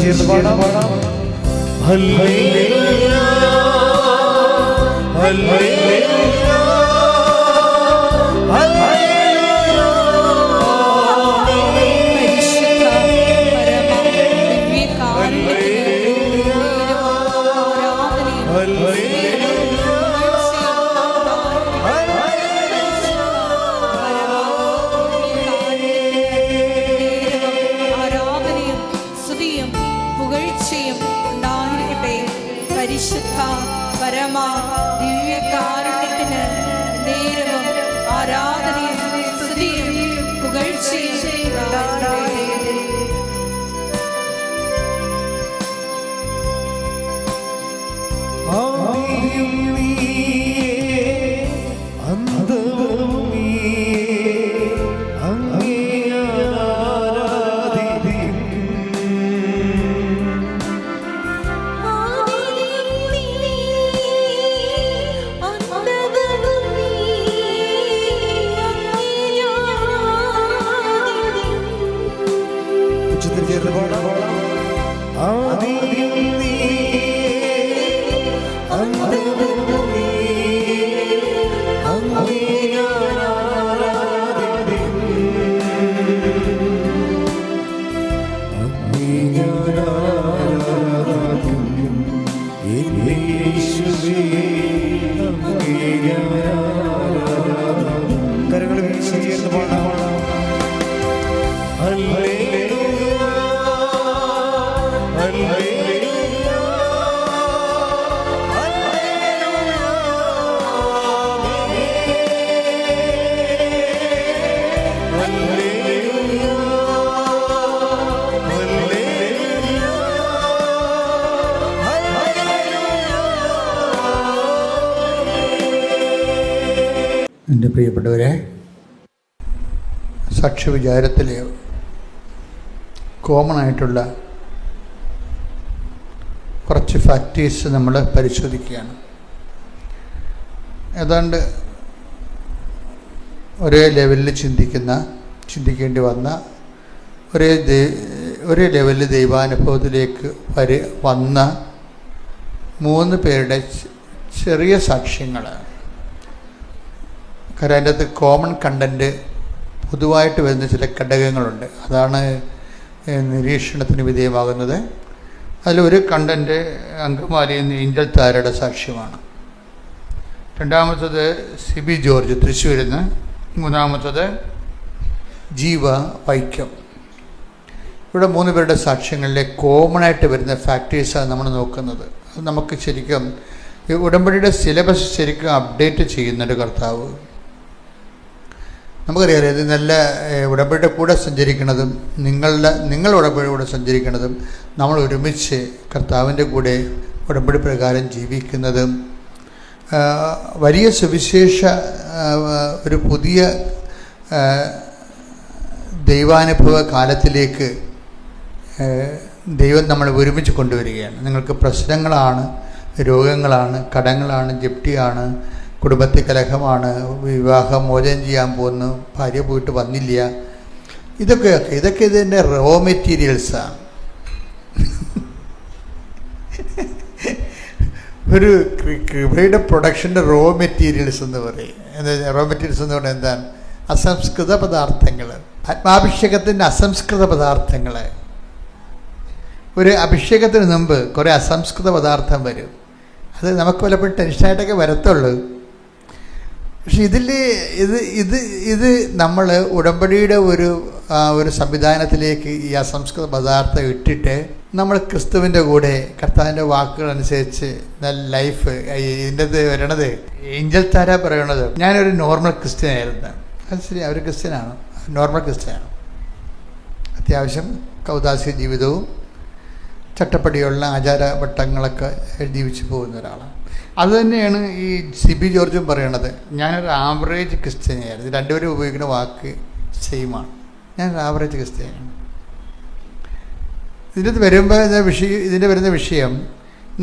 ചേർന്ന് പാടാം. Hallelujah hallelujah hallelujah. പരിശുദ്ധ പരമ ദിവ്യകാരുണ്യത്തിന് ആരാധനയും ആരാധനയും സ്തുതിയും പുകഴ്ചയും ഉണ്ടായിരിക്കട്ടെ. പരിശുദ്ധ പരമ ദിവ്യകാരുണ്യത്തിന് നേരവും ആരാധനയും സ്തുതിയും പുകഴ്ചയും ഉണ്ടായിരിക്കട്ടെ. ആദിയും നീയേ അന്തവും നീയേ അങ്ങേ ആരാധിക്കും. ഉച്ചത്തിൽ ചേർന്ന് പാടാം. ആദിയും നീയേ അന്തവും നീയേ അങ്ങേ ആരാധിക്കും. അങ്ങേ ആരാധിക്കും എന്റെ യേശുവേ, അങ്ങേ ആരാധിക്കും. കരങ്ങൾ വീശി ചേർന്ന് പാടാം. Hallelujah hallelujah hallelujah. Hallelujah hallelujah hallelujah. എൻ്റെ പ്രിയപ്പെട്ടവരെ, സാക്ഷ്യവിചാരത്തിലെ കോമൺ ആയിട്ടുള്ള കുറച്ച് ഫാക്ടേഴ്സ് നമ്മൾ പരിശോധിക്കുകയാണ്. ഏതാണ്ട് ഒരേ ലെവലിൽ ചിന്തിക്കേണ്ടി വന്ന ഒരേ ലെവലിൽ ദൈവാനുഭവത്തിലേക്ക് വന്ന 3 പേരുടെ ചെറിയ സാക്ഷ്യങ്ങൾ. കാരണം അതിൻ്റെ അകത്ത് കോമൺ കണ്ടൻറ്റ് പൊതുവായിട്ട് വരുന്ന ചില ഘടകങ്ങളുണ്ട്. അതാണ് നിരീക്ഷണത്തിന് വിധേയമാകുന്നത്. അതിലൊരു കണ്ടൻറ്റ് അങ്കമാലിയിൽ നിന്ന് ഏഞ്ചൽ താരയുടെ സാക്ഷ്യമാണ്. രണ്ടാമത്തത് സിബി ജോർജ് തൃശ്ശൂരിൽ നിന്ന്. മൂന്നാമത്തത് ജീവ വൈക്കം. ഇവിടെ 3 പേരുടെ സാക്ഷ്യങ്ങളിലെ കോമണായിട്ട് വരുന്ന ഫാക്ടേഴ്സാണ് നമ്മൾ നോക്കുന്നത്. അത് നമുക്ക് ശരിക്കും ഈ ഉടമ്പടിയുടെ സിലബസ് ശരിക്കും അപ്ഡേറ്റ് ചെയ്യുന്നുണ്ട് കർത്താവ്. നമുക്കറിയാം, ഇത് നല്ല ഉടമ്പടിയുടെ കൂടെ സഞ്ചരിക്കുന്നതും നിങ്ങൾ ഉടമ്പടി കൂടെ സഞ്ചരിക്കുന്നതും നമ്മൾ ഒരുമിച്ച് കർത്താവിൻ്റെ കൂടെ ഉടമ്പടി പ്രകാരം ജീവിക്കുന്നതും വലിയ സുവിശേഷ ഒരു പുതിയ ദൈവാനുഭവ കാലത്തിലേക്ക് ദൈവം നമ്മളെ ഒരുമിച്ച് കൊണ്ടുവരികയാണ്. നിങ്ങൾക്ക് പ്രശ്നങ്ങളാണ്, രോഗങ്ങളാണ്, കടങ്ങളാണ്, ജപ്തിയാണ്, കുടുംബത്തിൽ കലഹമാണ്, വിവാഹം മോചനം ചെയ്യാൻ പോകുന്നു, ഭാര്യ പോയിട്ട് വന്നില്ല, ഇതൊക്കെ ഇതിൻ്റെ റോ മെറ്റീരിയൽസാണ്. ഒരു കൃപയുടെ പ്രൊഡക്ഷൻ്റെ റോ മെറ്റീരിയൽസ് എന്ന് പറയും. റോ മെറ്റീരിയൽസ് എന്ന് പറഞ്ഞാൽ എന്താണ്? അസംസ്കൃത പദാർത്ഥങ്ങൾ, ആത്മാഭിഷേകത്തിൻ്റെ അസംസ്കൃത പദാർത്ഥങ്ങൾ. ഒരു അഭിഷേകത്തിന് മുമ്പ് കുറേ അസംസ്കൃത പദാർത്ഥം വരും. അത് നമുക്ക് പലപ്പോഴും ടെൻഷനായിട്ടൊക്കെ വരത്തുള്ളൂ. പക്ഷെ ഇത് നമ്മൾ ഉടമ്പടിയുടെ ഒരു സംവിധാനത്തിലേക്ക് ഈ അസംസ്കൃത പദാർത്ഥം ഇട്ടിട്ട് നമ്മൾ ക്രിസ്തുവിൻ്റെ കൂടെ കർത്താവിൻ്റെ വാക്കുകളനുസരിച്ച് നല്ല ലൈഫ്. ഇതിൻ്റെ വരണത് ഏഞ്ചൽ താര പറയണത്, ഞാനൊരു നോർമൽ ക്രിസ്ത്യനായിരുന്നു. അത് ശരി, അവർ ക്രിസ്ത്യനാണ്, നോർമൽ ക്രിസ്ത്യനാണ്. അത്യാവശ്യം കൗദാസ്യ ജീവിതവും ചട്ടപ്പടിയുള്ള ആചാരവട്ടങ്ങളൊക്കെ ജീവിച്ചു പോകുന്ന ഒരാളാണ്. അതുതന്നെയാണ് ഈ സിബി ജോർജും പറയണത്. ഞാനൊരു ആവറേജ് ക്രിസ്ത്യാനിയായിരുന്നു. രണ്ടുപേരും ഉപയോഗിക്കുന്ന വാക്ക് സെയിമാണ്. ഞാനൊരു ആവറേജ് ക്രിസ്ത്യാനിയാണ്. ഇതിൻ്റെ വരുന്ന വിഷയം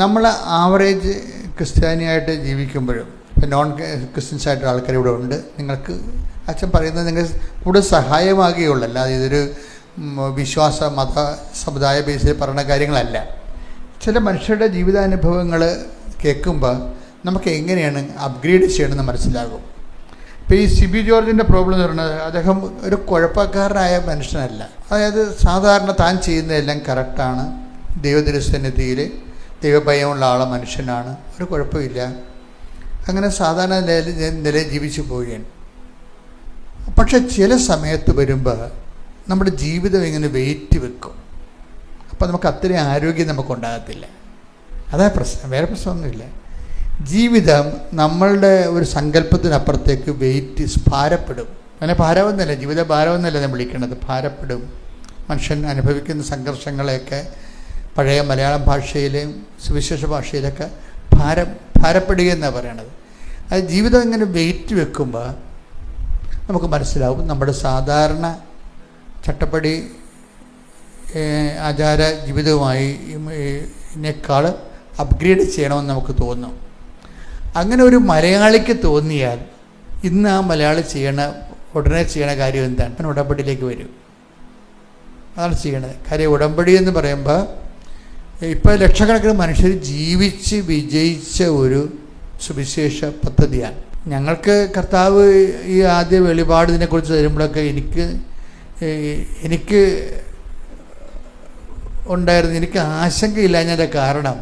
നമ്മൾ ആവറേജ് ക്രിസ്ത്യാനിയായിട്ട് ജീവിക്കുമ്പോഴും ഇപ്പം നോൺ ക്രിസ്ത്യൻസ് ആയിട്ടുള്ള ആൾക്കാർ ഇവിടെ ഉണ്ട്. നിങ്ങൾക്ക് അച്ഛൻ പറയുന്നത് നിങ്ങൾ കൂടുതൽ സഹായമാകുകയുള്ളൂ, അല്ലാതെ ഇതൊരു വിശ്വാസ മത സമുദായ ബേസിൽ പറയുന്ന കാര്യങ്ങളല്ല. ചില മനുഷ്യരുടെ ജീവിതാനുഭവങ്ങൾ കേൾക്കുമ്പോൾ നമുക്ക് എങ്ങനെയാണ് അപ്ഗ്രേഡ് ചെയ്യണമെന്ന് മനസ്സിലാകും. ഇപ്പോൾ ഈ സിബി ജോർജിൻ്റെ പ്രോബ്ലം എന്ന് പറയുന്നത് അദ്ദേഹം ഒരു കുഴപ്പക്കാരനായ മനുഷ്യനല്ല. അതായത് സാധാരണ താൻ ചെയ്യുന്നതെല്ലാം കറക്റ്റാണ്, ദൈവദൃസന്നിധിയിൽ ദൈവഭയമുള്ള മനുഷ്യനാണ്, ഒരു കുഴപ്പമില്ല, അങ്ങനെ സാധാരണ നിലയിൽ ജീവിച്ചു പോവുകയാണ്. പക്ഷെ ചില സമയത്ത് വരുമ്പോൾ നമ്മുടെ ജീവിതം ഇങ്ങനെ വെയിറ്റ് വെക്കും. അപ്പോൾ നമുക്ക് അത്രയും ആരോഗ്യം നമുക്കുണ്ടാകത്തില്ല. അതാ പ്രശ്നം, വേറെ പ്രശ്നമൊന്നുമില്ല. ജീവിതം നമ്മളുടെ ഒരു സങ്കല്പത്തിനപ്പുറത്തേക്ക് വെയിറ്റ് ഭാരപ്പെടും. അങ്ങനെ ഭാരമൊന്നുമല്ല, ജീവിത ഭാരമൊന്നുമല്ല ഞാൻ വിളിക്കുന്നത്, ഭാരപ്പെടും. മനുഷ്യൻ അനുഭവിക്കുന്ന സംഘർഷങ്ങളെയൊക്കെ പഴയ മലയാളം ഭാഷയിലെയും സുവിശേഷ ഭാഷയിലൊക്കെ ഭാരപ്പെടുക എന്നാണ് പറയണത്. അത് ജീവിതം ഇങ്ങനെ വെയിറ്റ് വെക്കുമ്പോൾ നമുക്ക് മനസ്സിലാവും നമ്മുടെ സാധാരണ ചട്ടപ്പടി ആചാര ജീവിതവുമായി ഇതിനേക്കാൾ അപ്ഗ്രേഡ് ചെയ്യണമെന്ന് നമുക്ക് തോന്നും. അങ്ങനെ ഒരു മലയാളിക്ക് തോന്നിയാൽ ഇന്ന് ആ മലയാളി ഉടനെ ചെയ്യണ കാര്യം എന്താണ്? അവൻ ഉടമ്പടിയിലേക്ക് വരും. അതാണ് ചെയ്യണത് കാര്യം. ഉടമ്പടി എന്ന് പറയുമ്പോൾ ഇപ്പോൾ ലക്ഷക്കണക്കിന് മനുഷ്യർ ജീവിച്ച് വിജയിച്ച ഒരു സുവിശേഷ പദ്ധതിയാണ്. ഞങ്ങൾക്ക് കർത്താവ് ഈ ആദ്യ വെളിപാട് ഇതിനെക്കുറിച്ച് തരുമ്പോഴൊക്കെ എനിക്ക് എനിക്ക് ആശങ്കയില്ലാഞ്ഞതിൻ്റെ കാരണം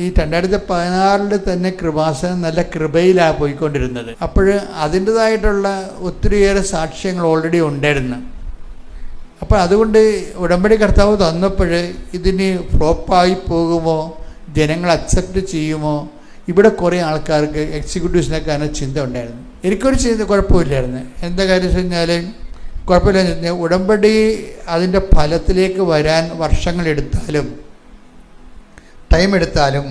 ഈ 2016 തന്നെ കൃപാസനം നല്ല കൃപയിലാണ് പോയിക്കൊണ്ടിരുന്നത്. അപ്പോൾ അതിൻ്റേതായിട്ടുള്ള ഒത്തിരിയേറെ സാക്ഷ്യങ്ങൾ ഓൾറെഡി ഉണ്ടായിരുന്നു. അപ്പോൾ അതുകൊണ്ട് ഉടമ്പടി കർത്താവ് തന്നപ്പോൾ ഇതിന് ഫ്ലോപ്പായി പോകുമോ, ജനങ്ങൾ അക്സെപ്റ്റ് ചെയ്യുമോ, ഇവിടെ കുറേ ആൾക്കാർക്ക് എക്സിക്യൂട്ടീവ്സിനൊക്കെ അതിന് ചിന്ത ഉണ്ടായിരുന്നു. എനിക്കൊരു ചിന്ത കുഴപ്പമില്ലായിരുന്നു. എന്താ കാര്യം വെച്ച് കഴിഞ്ഞാൽ കുഴപ്പമില്ലെന്ന് വെച്ചാൽ ഉടമ്പടി അതിൻ്റെ ഫലത്തിലേക്ക് വരാൻ വർഷങ്ങളെടുത്താലും ടൈം എടുത്താലും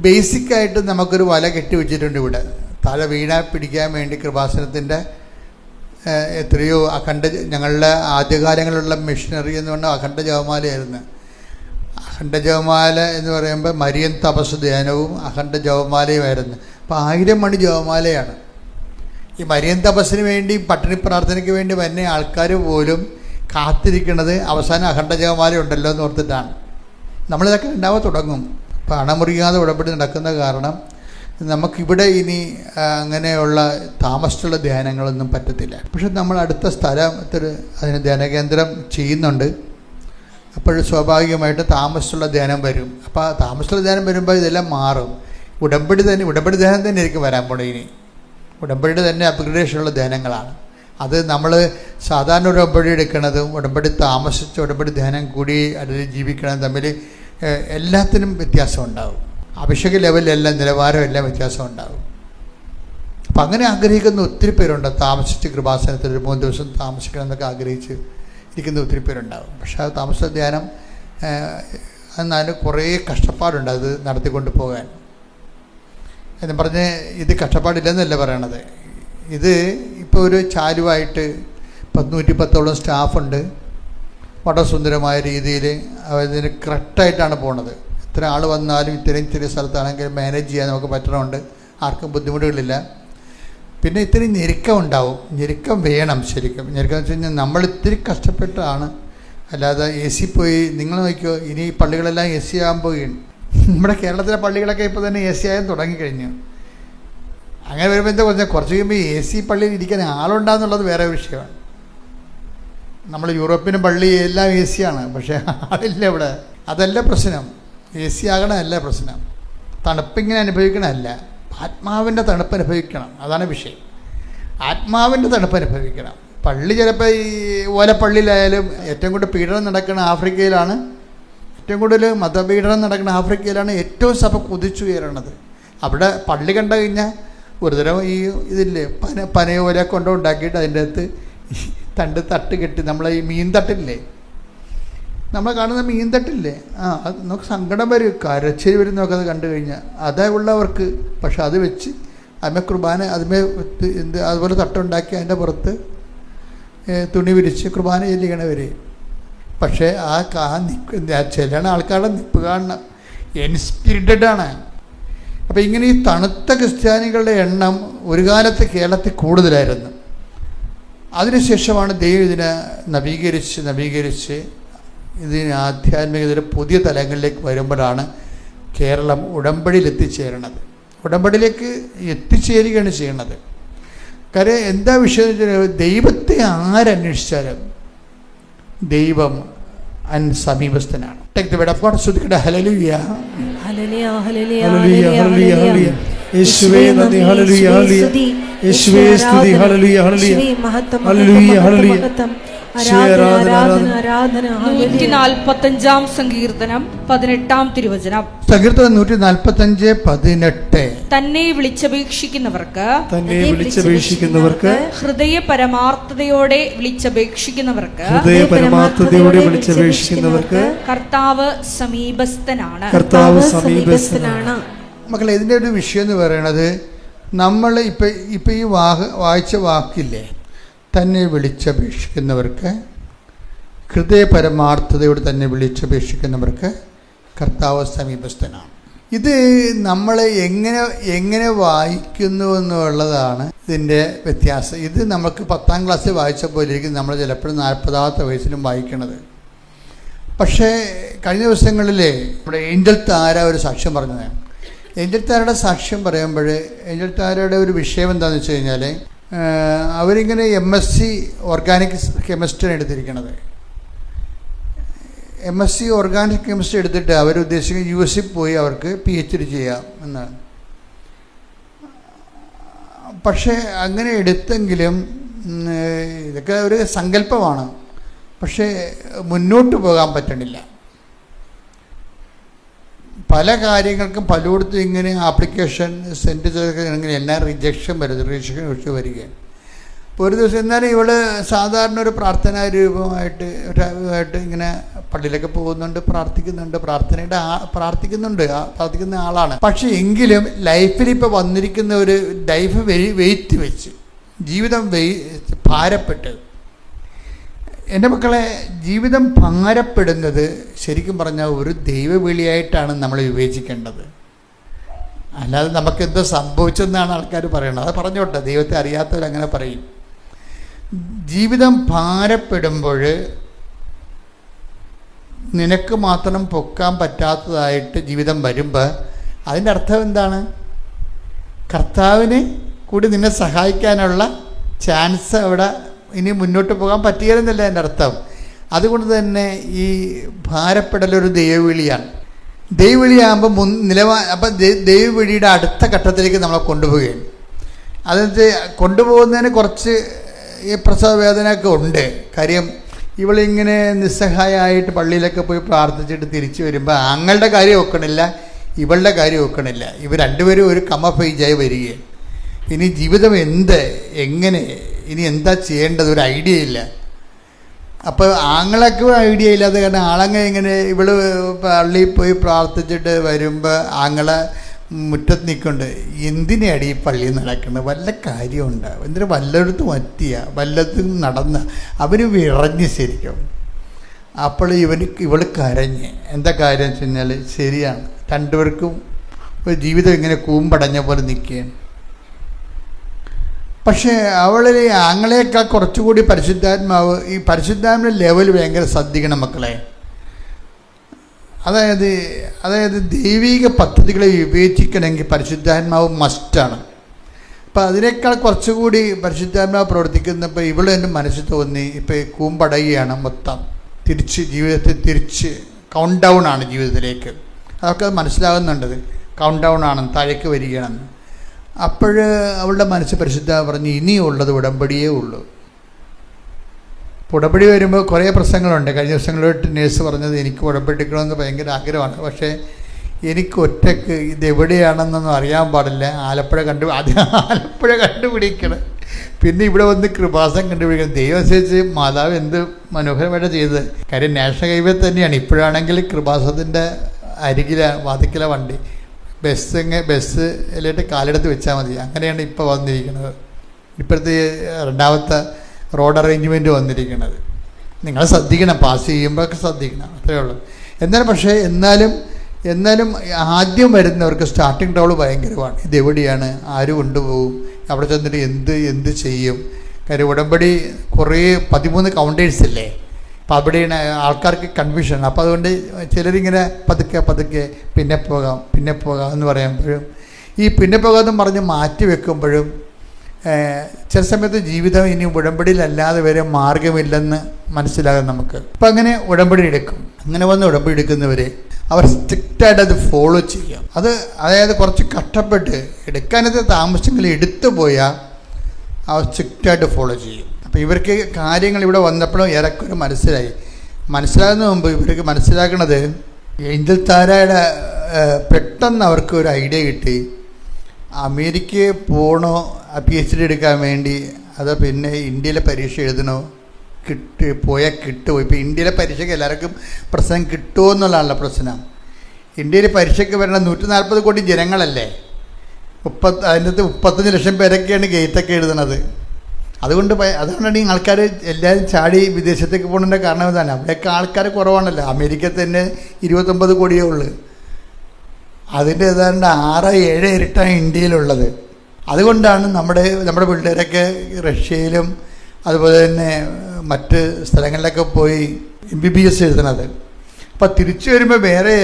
ബേസിക്കായിട്ട് നമുക്കൊരു വല കെട്ടി വെച്ചിട്ടുണ്ട്. ഇവിടെ തല വീണ പിടിക്കാൻ വേണ്ടി കൃപാസനത്തിൻ്റെ എത്രയോ ഞങ്ങളുടെ ആദ്യകാലങ്ങളിലുള്ള മിഷനറി എന്ന് പറഞ്ഞാൽ അഖണ്ഡ ജപമാലയായിരുന്നു. അഖണ്ഡ ജപമാല എന്ന് പറയുമ്പോൾ മരിയൻ തപസ് ധ്യാനവും അഖണ്ഡ ജപമാലയുമായിരുന്നു. അപ്പോൾ 1000 മണി ജപമാലയാണ്. ഈ മരിയൻ തപസ്സിന് വേണ്ടി പട്ടിണി പ്രാർത്ഥനയ്ക്ക് വേണ്ടി വരുന്ന ആൾക്കാർ പോലും കാത്തിരിക്കുന്നത് അവസാനം അഖണ്ഡ ജപമാല ഉണ്ടല്ലോ എന്ന് ഓർത്തിട്ടാണ്. നമ്മളിതൊക്കെ ഉണ്ടാവാൻ തുടങ്ങും. അപ്പോൾ അണമുറിയാതെ ഉടമ്പടി നടക്കുന്ന കാരണം നമുക്കിവിടെ ഇനി അങ്ങനെയുള്ള താമസിച്ചുള്ള ധ്യാനങ്ങളൊന്നും പറ്റത്തില്ല. പക്ഷെ നമ്മൾ അടുത്ത സ്ഥലത്തിൽ അതിന് ധ്യാനകേന്ദ്രം ചെയ്യുന്നുണ്ട്. അപ്പോൾ സ്വാഭാവികമായിട്ട് താമസിച്ചുള്ള ധ്യാനം വരും. അപ്പോൾ താമസിച്ചുള്ള ധ്യാനം വരുമ്പോൾ ഇതെല്ലാം മാറും. ഉടമ്പടി ധ്യാനം തന്നെ ആയിരിക്കും വരാൻ പോണേ. ഇനി ഉടമ്പടിയുടെ തന്നെ അപ്ഗ്രേഡേഷനുള്ള ധ്യാനങ്ങളാണ്. അത് നമ്മൾ സാധാരണ ഉടമ്പടി എടുക്കുന്നതും ഉടമ്പടി താമസിച്ച് ഉടമ്പടി ധ്യാനം കൂടി അതിൽ ജീവിക്കണം തമ്മിൽ എല്ലാത്തിനും വ്യത്യാസം ഉണ്ടാകും. അഭിഷേക ലെവലിലെല്ലാം നിലവാരമെല്ലാം വ്യത്യാസം ഉണ്ടാകും. അപ്പം അങ്ങനെ ആഗ്രഹിക്കുന്ന ഒത്തിരി പേരുണ്ട്. താമസിച്ച് കൃപാസനത്തിൽ ഒരു 3 ദിവസം താമസിക്കണം എന്നൊക്കെ ആഗ്രഹിച്ച് ഇരിക്കുന്ന ഒത്തിരി പേരുണ്ടാകും. പക്ഷേ അത് താമസ ധ്യാനം അതിന് കുറേ കഷ്ടപ്പാടുണ്ട് അത് നടത്തിക്കൊണ്ട് പോകാൻ. എന്ന് പറഞ്ഞ് ഇത് കഷ്ടപ്പാടില്ലെന്നല്ല പറയണത്. ഇത് ഇപ്പോൾ ഒരു ചാലുവായിട്ട് 110ഓളം സ്റ്റാഫുണ്ട്. വളരെ സുന്ദരമായ രീതിയിൽ അതിന് കറക്റ്റായിട്ടാണ് പോണത്. എത്ര ആൾ വന്നാലും ഇത്രയും ചെറിയ സ്ഥലത്താണെങ്കിൽ മാനേജ് ചെയ്യാൻ നമുക്ക് പറ്റണമുണ്ട്. ആർക്കും ബുദ്ധിമുട്ടുകളില്ല. പിന്നെ ഇത്തിരി ഞെരുക്കം ഉണ്ടാവും. ഞെരുക്കം വേണം ശരിക്കും. ഞെരുക്കം എന്ന് വെച്ച് കഴിഞ്ഞാൽ നമ്മളിത്തിരി കഷ്ടപ്പെട്ടാണ്. അല്ലാതെ AC പോയി നിങ്ങൾ നോക്കിയോ, ഇനി പള്ളികളെല്ലാം AC ആകാൻ പോവുകയാണ്. നമ്മുടെ കേരളത്തിലെ പള്ളികളൊക്കെ ഇപ്പോൾ തന്നെ AC ആകാൻ തുടങ്ങിക്കഴിഞ്ഞു. അങ്ങനെ വരുമ്പോൾ എന്താ കുറച്ച് കഴിയുമ്പോൾ AC പള്ളിയിൽ ഇരിക്കാൻ ആളുണ്ടാകുന്നുള്ളത് വേറെ വിഷയമാണ്. നമ്മൾ യൂറോപ്പിനും പള്ളി എല്ലാം AC ആണ്, പക്ഷേ ആളില്ല ഇവിടെ. അതല്ല പ്രശ്നം. AC ആകണമല്ല പ്രശ്നം. തണുപ്പിങ്ങനെ അനുഭവിക്കണമല്ല, ആത്മാവിൻ്റെ തണുപ്പ് അനുഭവിക്കണം. അതാണ് വിഷയം. ആത്മാവിൻ്റെ തണുപ്പ് അനുഭവിക്കണം. പള്ളി ചിലപ്പോൾ ഈ ഓലപ്പള്ളിയിലായാലും ഏറ്റവും കൂടുതൽ പീഡനം നടക്കുന്ന ആഫ്രിക്കയിലാണ്. ഏറ്റവും കൂടുതൽ മതപീഡനം നടക്കുന്ന ആഫ്രിക്കയിലാണ് ഏറ്റവും സഭ കുതിച്ചുയരണത്. അവിടെ പള്ളി കണ്ടു കഴിഞ്ഞാൽ ഒരു തരം ഈ ഇതില്ലേ പനയോല കൊണ്ടുണ്ടാക്കിയിട്ട് അതിൻ്റെ അകത്ത് തട്ട് കെട്ടി നമ്മളെ ഈ മീൻ തട്ടില്ലേ, നമ്മൾ കാണുന്ന മീൻ തട്ടില്ലേ, അത് നമുക്ക് സങ്കടം വരും, കരച്ചിൽ വരും നമുക്കത് കണ്ടു കഴിഞ്ഞാൽ. അതേ ഉള്ളവർക്ക്. പക്ഷെ അത് വെച്ച് അതിമേ കുർബാന അതുപോലെ തട്ടുണ്ടാക്കി അതിൻ്റെ പുറത്ത് തുണി വിരിച്ച് കുർബാന ചെല്ലിക്കണവർ. പക്ഷേ ചെല്ലണ ആൾക്കാരുടെ നിപ്പ് കാണണം, ഇൻസ്പിരിറ്റഡാണ്. അപ്പോൾ ഇങ്ങനെ ഈ തണുത്ത ക്രിസ്ത്യാനികളുടെ എണ്ണം ഒരു കാലത്ത് കേരളത്തിൽ കൂടുതലായിരുന്നു. അതിനുശേഷമാണ് ദൈവം ഇതിനെ നവീകരിച്ച് ഇതിന് ആധ്യാത്മികതയുടെ പുതിയ തലങ്ങളിലേക്ക് വരുമ്പോഴാണ് കേരളം ഉടമ്പടിയിൽ എത്തിച്ചേരണത്. ഉടമ്പടിയിലേക്ക് എത്തിച്ചേരുകയാണ് ചെയ്യണത്. കാര്യം എന്താ വിഷയം എന്ന് വെച്ചാൽ, ദൈവത്തെ ആരന്വേഷിച്ചാലും ദൈവം സമീപസ്ഥനാണ്. ശ്രദ്ധിക്കട്ടെ. Hallelujah, hallelujah, hallelujah, hallelujah. യേശുവേ നന്ദി, ഹല്ലേലൂയ, ഹല്ലേലൂയ. യേശുവേ സ്തുതി, ഹല്ലേലൂയ, ഹല്ലേലൂയ, ഹല്ലേലൂയ, ഹല്ലേലൂയ. 145 സങ്കീർത്തനം 18 തിരുവചനം. സങ്കീർത്തനം 145:18. തന്നെ വിളിച്ചപേക്ഷിക്കുന്നവർക്ക് ഹൃദയ പരമാർത്ഥതയോടെ വിളിച്ചപേക്ഷിക്കുന്നവർക്ക് കർത്താവ് സമീപസ്ഥനാണ്. മക്കളെ, ഇതിൻ്റെ ഒരു വിഷയം എന്ന് പറയുന്നത്, നമ്മൾ ഇപ്പം ഈ വായിച്ച വാക്കില്ലേ, തന്നെ വിളിച്ചപേക്ഷിക്കുന്നവർക്ക്, ഹൃദയ പരമാർത്ഥതയോട് തന്നെ വിളിച്ചപേക്ഷിക്കുന്നവർക്ക് കർത്താവ് സമീപസ്ഥനാണ്. ഇത് നമ്മൾ എങ്ങനെ വായിക്കുന്നു എന്നുള്ളതാണ് ഇതിൻ്റെ വ്യത്യാസം. ഇത് നമുക്ക് 10ാം ക്ലാസ്സിൽ വായിച്ച പോലെയിരിക്കും നമ്മൾ ചിലപ്പോഴും 40ാമത്തെ വയസ്സിലും വായിക്കണത്. പക്ഷേ കഴിഞ്ഞ ദിവസങ്ങളിലെ നമ്മുടെ ഏഞ്ചൽ താര ഒരു സാക്ഷ്യം പറഞ്ഞത്, ഏഞ്ചൽ താരയുടെ സാക്ഷ്യം പറയുമ്പോൾ ഏഞ്ചൽ താരയുടെ ഒരു വിഷയം എന്താണെന്ന് വെച്ച് കഴിഞ്ഞാൽ, അവരിങ്ങനെ MSc ഓർഗാനിക് കെമിസ്ട്രിയാണ് എടുത്തിരിക്കുന്നത്. MSc ഓർഗാനിക് കെമിസ്ട്രി എടുത്തിട്ട് അവരുദ്ദേശിക്കുന്ന US പോയി അവർക്ക് PhD ചെയ്യാം എന്നാണ്. പക്ഷേ അങ്ങനെ എടുത്തെങ്കിലും ഇതൊക്കെ ഒരു സങ്കല്പമാണ്. പക്ഷേ മുന്നോട്ട് പോകാൻ പറ്റണില്ല. പല കാര്യങ്ങൾക്കും പലയിടത്തും ഇങ്ങനെ ആപ്ലിക്കേഷൻ സെൻഡ് ചെയ്തൊക്കെ എല്ലാം റിജക്ഷൻ വരികയാണ്. ഇപ്പോൾ ഒരു ദിവസം എന്നാലും ഇവള് സാധാരണ ഒരു പ്രാർത്ഥനാ രൂപമായിട്ട് ഇങ്ങനെ പള്ളിയിലൊക്കെ പോകുന്നുണ്ട്, പ്രാർത്ഥിക്കുന്ന ആളാണ്. പക്ഷെ എങ്കിലും ലൈഫിൽ ഇപ്പോൾ വന്നിരിക്കുന്ന ഒരു ലൈഫ് വെയിറ്റ് വെച്ച് ജീവിതം ഭാരപ്പെട്ട്, എൻ്റെ മക്കളെ, ജീവിതം ഭാരപ്പെടുന്നത് ശരിക്കും പറഞ്ഞാൽ ഒരു ദൈവവിളിയായിട്ടാണ് നമ്മൾ വിവേചിക്കേണ്ടത്. അല്ലാതെ നമുക്കെന്തോ സംഭവിച്ചെന്നാണ് ആൾക്കാർ പറയണത്. അത് പറഞ്ഞോട്ടെ, ദൈവത്തെ അറിയാത്തവരങ്ങനെ പറയും. ജീവിതം ഭാരപ്പെടുമ്പോൾ നിനക്ക് മാത്രം പൊക്കാൻ പറ്റാത്തതായിട്ട് ജീവിതം വരുമ്പോൾ അതിൻ്റെ അർത്ഥം എന്താണ്? കർത്താവിന് കൂടി നിന്നെ സഹായിക്കാനുള്ള ചാൻസ് അവിടെ ഇനി മുന്നോട്ട് പോകാൻ പറ്റുകയെന്നല്ല എൻ്റെ അർത്ഥം. അതുകൊണ്ട് തന്നെ ഈ ഭാരപ്പെടലൊരു ദൈവവിളിയാണ്. ദൈവവിളിയാകുമ്പോൾ അപ്പം ദൈവവിളിയുടെ അടുത്ത ഘട്ടത്തിലേക്ക് നമ്മളെ കൊണ്ടുപോവുകയാണ്. അതെന്ന് കൊണ്ടുപോകുന്നതിന് കുറച്ച് ഈ പ്രസവ വേദനയൊക്കെ ഉണ്ട്. കാര്യം ഇവളിങ്ങനെ നിസ്സഹായമായിട്ട് പള്ളിയിലൊക്കെ പോയി പ്രാർത്ഥിച്ചിട്ട് തിരിച്ചു വരുമ്പോൾ ആങ്ങളുടെ കാര്യം ഒക്കണില്ല, ഇവളുടെ കാര്യം ഒക്കണില്ല. ഇവർ രണ്ടുപേരും ഒരു കമഫൈജായി വരികയാണ്. ഇനി ജീവിതം എങ്ങനെ ഇനി എന്താ ചെയ്യേണ്ടത് ഒരു ഐഡിയ ഇല്ല. അപ്പോൾ ആങ്ങളൊക്കെ ഐഡിയ ഇല്ലാതെ, കാരണം ആളങ്ങനെ ഇങ്ങനെ ഇവള് പള്ളിയിൽ പോയി പ്രാർത്ഥിച്ചിട്ട് വരുമ്പോൾ ആങ്ങളെ മുറ്റത്ത് നിൽക്കുന്നുണ്ട്. എന്തിനാണ് ഈ പള്ളിയിൽ നടക്കുന്നത്? വല്ല കാര്യമുണ്ട്? എന്തിനാ വല്ലയിടത്തും പറ്റിയ വല്ലത്തും നടന്ന അവന് വിറഞ്ഞ് ശരിക്കും. അപ്പോൾ ഇവള് കരഞ്ഞ്. എന്താ കാര്യം വെച്ച് കഴിഞ്ഞാൽ, ശരിയാണ്, രണ്ടുപേർക്കും ഒരു ജീവിതം ഇങ്ങനെ കൂമ്പടഞ്ഞ പോലെ നിൽക്കുകയാണ്. പക്ഷേ അവളിൽ ആങ്ങളേക്കാൾ കുറച്ചുകൂടി പരിശുദ്ധാത്മാവ്, ഈ പരിശുദ്ധാത്മാവിൻ്റെ ലെവൽ ഭയങ്കര ശ്രദ്ധിക്കണം മക്കളെ. അതായത് ദൈവിക പദ്ധതികളെ വിവേചിക്കണമെങ്കിൽ പരിശുദ്ധാത്മാവ് മസ്റ്റാണ്. അപ്പം അതിനേക്കാൾ കുറച്ചുകൂടി പരിശുദ്ധാത്മാവ് പ്രവർത്തിക്കുന്നപ്പോൾ ഇവൾ എൻ്റെ മനസ്സിൽ തോന്നി, ഇപ്പോൾ കൂമ്പടയുകയാണ് മൊത്തം, ജീവിതത്തിൽ തിരിച്ച് കൗണ്ട് ഡൗൺ ആണ് ജീവിതത്തിലേക്ക്. അതൊക്കെ മനസ്സിലാകുന്നുണ്ട്, കൗണ്ട് ഡൗൺ ആണ്, താഴേക്ക് വരികയാണെന്ന്. അപ്പോൾ അവളുടെ മനസ്സ് പരിശുദ്ധാത്മാവ് പറഞ്ഞു, ഇനിയുള്ളത് ഉടമ്പടിയേ ഉള്ളൂ. ഉടമ്പടി വരുമ്പോൾ കുറേ പ്രശ്നങ്ങളുണ്ട്. കഴിഞ്ഞ ദിവസങ്ങളിലോട്ട് നേഴ്സ് പറഞ്ഞത്, എനിക്ക് ഉടമ്പടിക്കണമെന്ന് ഭയങ്കര ആഗ്രഹമാണ്, പക്ഷേ എനിക്ക് ഒറ്റയ്ക്ക് ഇതെവിടെയാണെന്നൊന്നും അറിയാൻ പാടില്ല. ആദ്യം ആലപ്പുഴ കണ്ടുപിടിക്കണം, പിന്നെ ഇവിടെ വന്ന് കൃപാസം കണ്ടുപിടിക്കണം. ദൈവം അനുസരിച്ച് മാതാവ് എന്ത് മനോഹരമായിട്ട് ചെയ്തത്. കാര്യം നാഷണൽ ഹൈവേ തന്നെയാണ്. ഇപ്പോഴാണെങ്കിൽ കൃപാസത്തിൻ്റെ വാതിക്കല വണ്ടി, ബസ്സിലേക്ക് കാലെടുത്ത് വെച്ചാൽ മതി. അങ്ങനെയാണ് ഇപ്പോൾ വന്നിരിക്കുന്നത്. ഇപ്പോഴത്തെ രണ്ടാമത്തെ റോഡ് അറേഞ്ച്മെൻറ്റ് വന്നിരിക്കുന്നത്. നിങ്ങൾ ശ്രദ്ധിക്കണം, പാസ് ചെയ്യുമ്പോഴൊക്കെ ശ്രദ്ധിക്കണം, അത്രയേ ഉള്ളൂ. എന്നാലും ആദ്യം വരുന്നവർക്ക് സ്റ്റാർട്ടിങ് ട്രബിൾ ഭയങ്കരമാണ്. ഇതെവിടെയാണ്, ആര് കൊണ്ടുപോകും, അവിടെ ചെന്നിട്ട് എന്ത് ചെയ്യും. കാര്യം ഉടമ്പടി കുറേ 13 കൗണ്ടേഴ്സ് ഇല്ലേ, അപ്പോൾ അവിടെയാണ് ആൾക്കാർക്ക് കൺഫ്യൂഷൻ. അപ്പോൾ അതുകൊണ്ട് ചിലരിങ്ങനെ പതുക്കെ പിന്നെ പോകാം എന്ന് പറയുമ്പോഴും ഈ പിന്നെ പോകാമെന്ന് പറഞ്ഞ് മാറ്റി വെക്കുമ്പോഴും ചില സമയത്ത് ജീവിതം ഇനി ഉടമ്പടിയിലല്ലാതെ വരെ മാർഗമില്ലെന്ന് മനസ്സിലാകും നമുക്ക്. അപ്പം അങ്ങനെ ഉടമ്പടി എടുക്കും. അങ്ങനെ വന്ന് ഉടമ്പടി എടുക്കുന്നവരെ അവർ സ്ട്രിക്റ്റായിട്ട് അത് ഫോളോ ചെയ്യും. അതായത് കുറച്ച് കഷ്ടപ്പെട്ട് എടുക്കാനത് താമസങ്ങൾ എടുത്തു പോയാൽ അവർ സ്ട്രിക്റ്റായിട്ട് ഫോളോ ചെയ്യും. അപ്പോൾ ഇവർക്ക് കാര്യങ്ങൾ ഇവിടെ വന്നപ്പോഴും ഏറെക്കുറെ മനസ്സിലാകുന്ന മുമ്പ് ഇവർക്ക് മനസ്സിലാക്കണത് ഏഞ്ചൽ താരയുടെ പെട്ടെന്ന് അവർക്ക് ഒരു ഐഡിയ കിട്ടി. അമേരിക്കയിൽ പോകണോ PhD എടുക്കാൻ വേണ്ടി, അതോ പിന്നെ ഇന്ത്യയിലെ പരീക്ഷ എഴുതണോ, പോയാൽ കിട്ടുമോ? ഇപ്പോൾ ഇന്ത്യയിലെ പരീക്ഷയ്ക്ക് എല്ലാവർക്കും പ്രശ്നം കിട്ടുമോ എന്നുള്ളതാണല്ലോ പ്രശ്നം. ഇന്ത്യയിൽ പരീക്ഷയ്ക്ക് വരണ 140 കോടി ജനങ്ങളല്ലേ, അതിൻ്റെ 35 ലക്ഷം പേരൊക്കെയാണ് ഗേറ്റൊക്കെ എഴുതണത്. അതുകൊണ്ടാണ് ഈ ആൾക്കാർ എല്ലാവരും ചാടി വിദേശത്തേക്ക് പോകുന്നതിൻ്റെ കാരണം ഇതാണ്. അവിടെയൊക്കെ ആൾക്കാർ കുറവാണല്ലോ. അമേരിക്കയിൽ തന്നെ 29 കോടിയേ ഉള്ളൂ. അതിൻ്റെ ഏതാണ്ട് 6-7 ഇരട്ടാണ് ഇന്ത്യയിലുള്ളത്. അതുകൊണ്ടാണ് നമ്മുടെ പിള്ളേരൊക്കെ റഷ്യയിലും അതുപോലെ തന്നെ മറ്റ് സ്ഥലങ്ങളിലൊക്കെ പോയി MBBS എഴുതണത്. അപ്പോൾ തിരിച്ചു വരുമ്പോൾ വേറെ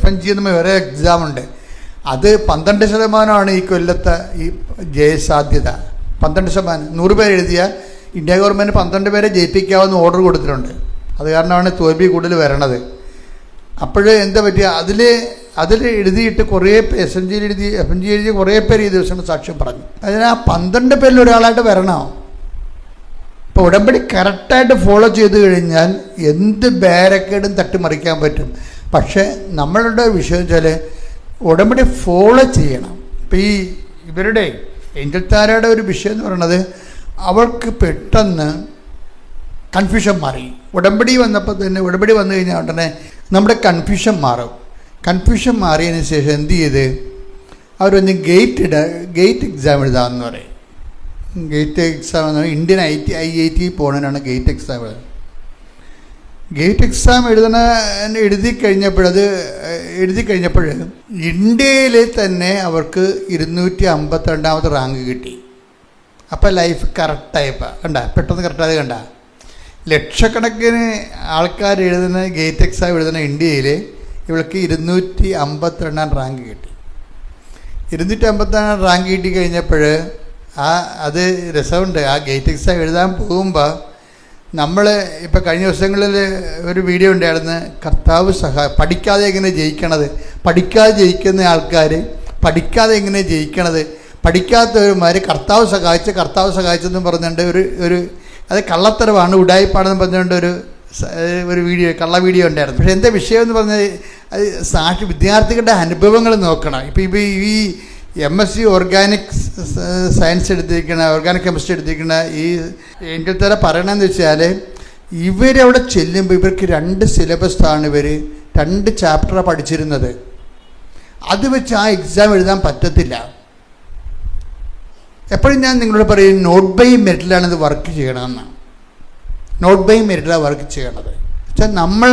FNG എന്ന് വേറെ എക്സാമുണ്ട്. അത് 12% ഈ കൊല്ലത്തെ ഈ ജയസാധ്യത. 12%. 100 പേര് എഴുതിയാൽ ഇന്ത്യ ഗവൺമെൻറ് 12 പേരെ ജയിപ്പിക്കാമെന്ന് ഓർഡർ കൊടുത്തിട്ടുണ്ട്. അത് കാരണമാണ് തോൽവി കൂടുതൽ വരണത്. അപ്പോൾ എന്താ പറ്റുക, അതിൽ എഴുതിയിട്ട് കുറേ FNG എഴുതി കുറേ പേര് ഈ ദിവസം സാക്ഷ്യം പറഞ്ഞു. അതിന് ആ 12 പേരിൽ ഒരാളായിട്ട് വരണോ? ഇപ്പോൾ ഉടമ്പടി കറക്റ്റായിട്ട് ഫോളോ ചെയ്ത് കഴിഞ്ഞാൽ എന്ത് ബാരക്കേടും തട്ടിമറിക്കാൻ പറ്റും. പക്ഷേ നമ്മളുടെ വിഷയം വെച്ചാൽ ഉടമ്പടി ഫോളോ ചെയ്യണം. ഇപ്പോൾ ഇവരുടെ ഏഞ്ചൽ താരയുടെ ഒരു വിഷയം എന്ന് പറയുന്നത് അവർക്ക് പെട്ടെന്ന് കൺഫ്യൂഷൻ മാറി. ഉടമ്പടി വന്നു കഴിഞ്ഞാൽ ഉടനെ നമ്മുടെ കൺഫ്യൂഷൻ മാറും. കൺഫ്യൂഷൻ മാറിയതിന് ശേഷം എന്ത് ചെയ്ത് അവരൊന്ന് ഗേറ്റ് എക്സാം എഴുതാമെന്ന് പറയും. ഗേറ്റ് എക്സാം എന്ന് പറഞ്ഞാൽ ഇന്ത്യൻ IIT പോകണതിനാണ് ഗേറ്റ് എക്സാം എഴുതുന്നത്. ഗേറ്റ് എക്സാം എഴുതി കഴിഞ്ഞപ്പോൾ ഇന്ത്യയിൽ തന്നെ അവർക്ക് 252ാമത്തെ റാങ്ക് കിട്ടി. അപ്പോൾ ലൈഫ് കറക്റ്റായപ്പോൾ പെട്ടെന്ന് കറക്റ്റായത് കണ്ട. ലക്ഷക്കണക്കിന് ആൾക്കാർ എഴുതുന്ന ഗേറ്റ് എക്സാം എഴുതുന്ന ഇന്ത്യയിൽ ഇവൾക്ക് 252ാം റാങ്ക് കിട്ടി. 252ാം റാങ്ക് കിട്ടി കഴിഞ്ഞപ്പോൾ അത് രസമുണ്ട്. ആ ഗേറ്റ് എക്സാം എഴുതാൻ പോകുമ്പോൾ നമ്മൾ ഇപ്പോൾ കഴിഞ്ഞ ദിവസങ്ങളിൽ ഒരു വീഡിയോ ഉണ്ടായിരുന്നു, കർത്താവ് പഠിക്കാതെ എങ്ങനെ ജയിക്കണത്, പഠിക്കാതെ ജയിക്കുന്ന ആൾക്കാർ പഠിക്കാതെ എങ്ങനെ ജയിക്കണത്, പഠിക്കാത്തവന്മാർ കർത്താവ് സഹായിച്ചെന്ന് പറഞ്ഞുകൊണ്ട് ഒരു അത് കള്ളത്തരമാണ്, ഉടായിപ്പാണെന്ന് പറഞ്ഞുകൊണ്ട് ഒരു വീഡിയോ, കള്ള വീഡിയോ ഉണ്ടായിരുന്നു. പക്ഷേ എന്താ വിഷയം എന്ന് പറഞ്ഞാൽ അത് വിദ്യാർത്ഥികളുടെ അനുഭവങ്ങൾ നോക്കണം. ഇപ്പോൾ ഈ MSc organic science organic chemistry എടുത്തിരിക്കുന്ന ഈ ഏഞ്ചൽ താര പറയണമെന്ന് വെച്ചാൽ ഇവരവിടെ ചെല്ലുമ്പോൾ ഇവർക്ക് 2 സിലബസാണ്, 2 ചാപ്റ്ററാണ് പഠിച്ചിരുന്നത്. അത് വെച്ച് ആ എക്സാം എഴുതാൻ പറ്റത്തില്ല. എപ്പോഴും ഞാൻ നിങ്ങളോട് പറയും നോട്ട് ബൈ മെറിറ്റിലാണ് ഇത് വർക്ക് ചെയ്യണമെന്ന്. നോട്ട് ബൈ മെറിറ്റിലാണ് വർക്ക് ചെയ്യണത്. പക്ഷെ നമ്മൾ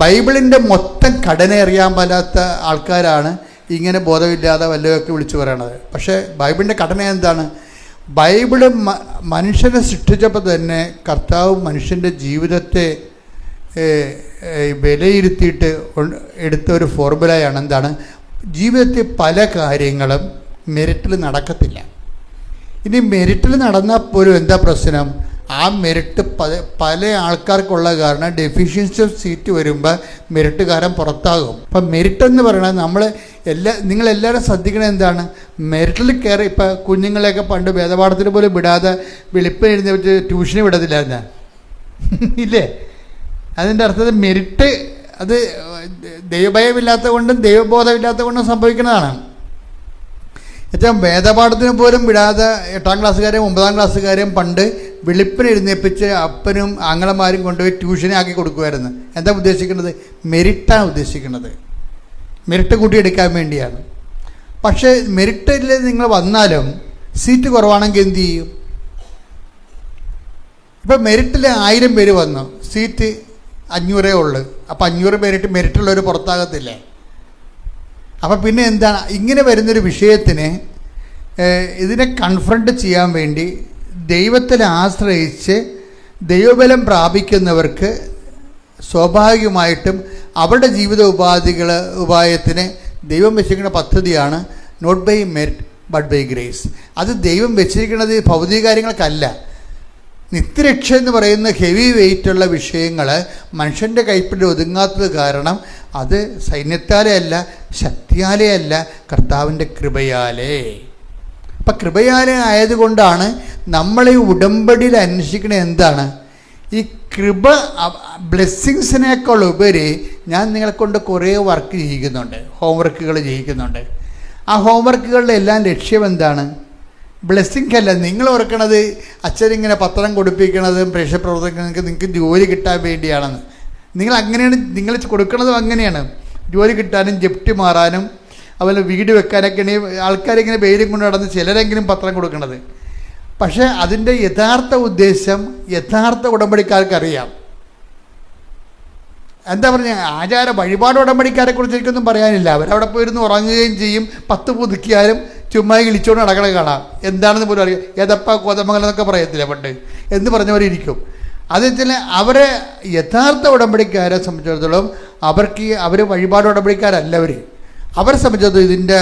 ബൈബിളിൻ്റെ മൊത്തം ഘടന അറിയാൻ പാലാത്ത ആൾക്കാരാണ് ഇങ്ങനെ ബോധമില്ലാതെ വല്ലതൊക്കെ വിളിച്ചു പറയണത്. പക്ഷേ ബൈബിളിൻ്റെ ഘടന എന്താണ്? ബൈബിള് മനുഷ്യനെ സൃഷ്ടിച്ചപ്പോൾ തന്നെ കർത്താവ് മനുഷ്യൻ്റെ ജീവിതത്തെ വിലയിരുത്തിയിട്ട് എടുത്ത ഒരു ഫോർമുലയാണ്. എന്താണ്? ജീവിതത്തിൽ പല കാര്യങ്ങളും മെറിറ്റിൽ നടക്കത്തില്ല. ഇനി മെറിറ്റിൽ നടന്നാൽ പോലും എന്താ പ്രശ്നം? ആ മെറിറ്റ് പല ആൾക്കാർക്കുള്ള കാരണം ഡെഫിഷ്യൻസി ഓഫ് സീറ്റ് വരുമ്പോൾ മെറിറ്റുകാരൻ പുറത്താകും. അപ്പം മെറിറ്റ് എന്ന് പറയുന്നത് നിങ്ങളെല്ലാവരും ശ്രദ്ധിക്കണത് എന്താണ്? മെറിറ്റിൽ കയറി ഇപ്പം കുഞ്ഞുങ്ങളെയൊക്കെ പണ്ട് വേദപാഠത്തിന് പോലും വിടാതെ വെളുപ്പിന് എഴുതി വെച്ച് ട്യൂഷന് വിടത്തില്ല ഞാൻ ഇല്ലേ? അതിൻ്റെ അർത്ഥത്തിൽ മെറിറ്റ് അത് ദൈവഭയമില്ലാത്ത കൊണ്ടും ദൈവബോധമില്ലാത്ത കൊണ്ടും സംഭവിക്കുന്നതാണ്. എന്നുവെച്ചാൽ വേദപാഠത്തിന് പോലും വിടാതെ 8ാം ക്ലാസ്സുകാരെയും 9ാം ക്ലാസ്സുകാരെയും പണ്ട് വെളുപ്പിന് എഴുന്നേൽപ്പിച്ച് അപ്പനും ആങ്ങളമാരും കൊണ്ടുപോയി ട്യൂഷനാക്കി കൊടുക്കുമായിരുന്നു. എന്താ ഉദ്ദേശിക്കുന്നത്? മെറിറ്റാണ് ഉദ്ദേശിക്കുന്നത്. മെറിറ്റ് കൂട്ടിയെടുക്കാൻ വേണ്ടിയാണ്. പക്ഷേ മെറിറ്റിൽ നിങ്ങൾ വന്നാലും സീറ്റ് കുറവാണെങ്കിൽ എന്തു ചെയ്യും? ഇപ്പം മെറിറ്റിൽ 1000 പേര് വന്നു, സീറ്റ് 500 ഉള്ളു. അപ്പം 500 മെറിറ്റുള്ളവർ പുറത്താകത്തില്ലേ? അപ്പം പിന്നെ എന്താണ്? ഇങ്ങനെ വരുന്നൊരു വിഷയത്തിന് ഇതിനെ കൺഫ്രണ്ട് ചെയ്യാൻ വേണ്ടി ദൈവത്തിൽ ആശ്രയിച്ച് ദൈവബലം പ്രാപിക്കുന്നവർക്ക് സ്വാഭാവികമായിട്ടും അവരുടെ ജീവിത ഉപായത്തിന് ദൈവം വെച്ചിരിക്കുന്ന പദ്ധതിയാണ് not by merit but by grace. അത് ദൈവം വെച്ചിരിക്കുന്നത് ഭൗതിക കാര്യങ്ങൾക്കല്ല. നിത്യരക്ഷ എന്ന് പറയുന്ന ഹെവി വെയിറ്റുള്ള വിഷയങ്ങൾ മനുഷ്യൻ്റെ കൈപ്പിടി ഒതുങ്ങാത്തത് കാരണം അത് സൈന്യത്താലേ അല്ല, ശക്തിയാലേ അല്ല, കർത്താവിൻ്റെ കൃപയാലേ. അപ്പം കൃപയാലേ ആയതുകൊണ്ടാണ് നമ്മളീ ഉടമ്പടിയിൽ അന്വേഷിക്കുന്നത് എന്താണ്? ഈ കൃപ ബ്ലെസ്സിങ്സിനേക്കാൾ ഉപരി ഞാൻ നിങ്ങളെ കൊണ്ട് കുറേ വർക്ക് ചെയ്യിക്കുന്നുണ്ട്, ഹോംവർക്കുകൾ ചെയ്യിക്കുന്നുണ്ട്. ആ ഹോംവർക്കുകളുടെ എല്ലാം ലക്ഷ്യം എന്താണ്? ബ്ലെസ്സിങ് അല്ല. നിങ്ങൾ ഓർക്കണത് അച്ഛനിങ്ങനെ പത്രം കൊടുപ്പിക്കണതും പ്രേക്ഷപ്രവർത്തകർക്ക് നിങ്ങൾക്ക് ജോലി കിട്ടാൻ വേണ്ടിയാണെന്ന്. നിങ്ങൾ കൊടുക്കണതും അങ്ങനെയാണ്. ജോലി കിട്ടാനും ജപ്തി മാറാനും അതുപോലെ വീട് വെക്കാനൊക്കെയാണ് ആൾക്കാരിങ്ങനെ വെയിലും കൊണ്ട് നടന്ന് ചിലരെങ്കിലും പത്രം കൊടുക്കണത്. പക്ഷേ അതിൻ്റെ യഥാർത്ഥ ഉദ്ദേശം യഥാർത്ഥ ഉടമ്പടിക്കാർക്കറിയാം. എന്താ പറഞ്ഞ വഴിപാട് ഉടമ്പടിക്കാരെ കുറിച്ച് എനിക്കൊന്നും പറയാനില്ല. അവരവിടെ പോയിരുന്ന് ഉറങ്ങുകയും ചെയ്യും, 10 പുതുക്കിയാലും ചുമ്മാ ഇളിച്ചോണ്ട് നടക്കണ കാണാം. എന്താണെന്ന് പോലും അറിയാം. ഏതപ്പ കോതമംഗലം എന്നൊക്കെ പറയത്തില്ല പണ്ട് എന്ന് പറഞ്ഞവരിയ്ക്കും. അതുവെച്ചാൽ അവരെ യഥാർത്ഥ ഉടമ്പടിക്കാരെ സംബന്ധിച്ചിടത്തോളം അവർ വഴിപാട് ഉടമ്പടിക്കാരല്ല. അവരെ സംബന്ധിച്ചിടത്തോളം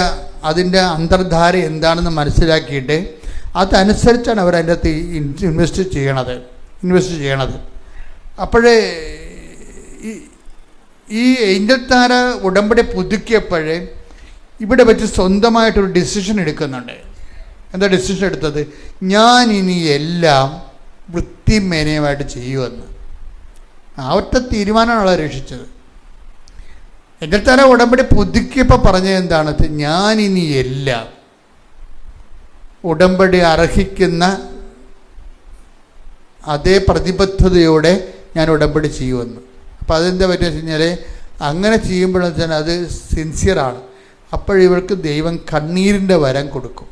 അതിൻ്റെ അന്തർധാര എന്താണെന്ന് മനസ്സിലാക്കിയിട്ട് അതനുസരിച്ചാണ് അവരതിൻ്റെ അകത്ത് ഇൻവെസ്റ്റ് ചെയ്യണത്. അപ്പോഴേ ഈ ഏഞ്ചൽ താര ഉടമ്പടി പുതുക്കിയപ്പോഴേ ഇവിടെ വെച്ച് സ്വന്തമായിട്ടൊരു ഡിസിഷൻ എടുക്കുന്നുണ്ട്. എന്താ ഡിസിഷൻ എടുത്തത്? ഞാൻ ഇനി എല്ലാം വൃത്തിമേനയുമായിട്ട് ചെയ്യുമെന്ന്. ആ ഒറ്റ തീരുമാനമാണ് രക്ഷിച്ചത്. ഏഞ്ചൽ താര ഉടമ്പടി പുതുക്കിയപ്പോൾ പറഞ്ഞത് എന്താണ്? ഞാനിനി എല്ലാം ഉടമ്പടി അർഹിക്കുന്ന അതേ പ്രതിബദ്ധതയോടെ ഞാൻ ഉടമ്പടി ചെയ്യുമെന്ന്. അപ്പം അതെന്താ പറ്റുക വെച്ച് കഴിഞ്ഞാൽ അങ്ങനെ ചെയ്യുമ്പോഴെന്ന് വെച്ചാൽ അത് സിൻസിയറാണ്. അപ്പോഴിവർക്ക് ദൈവം കണ്ണീരിൻ്റെ വരം കൊടുക്കും.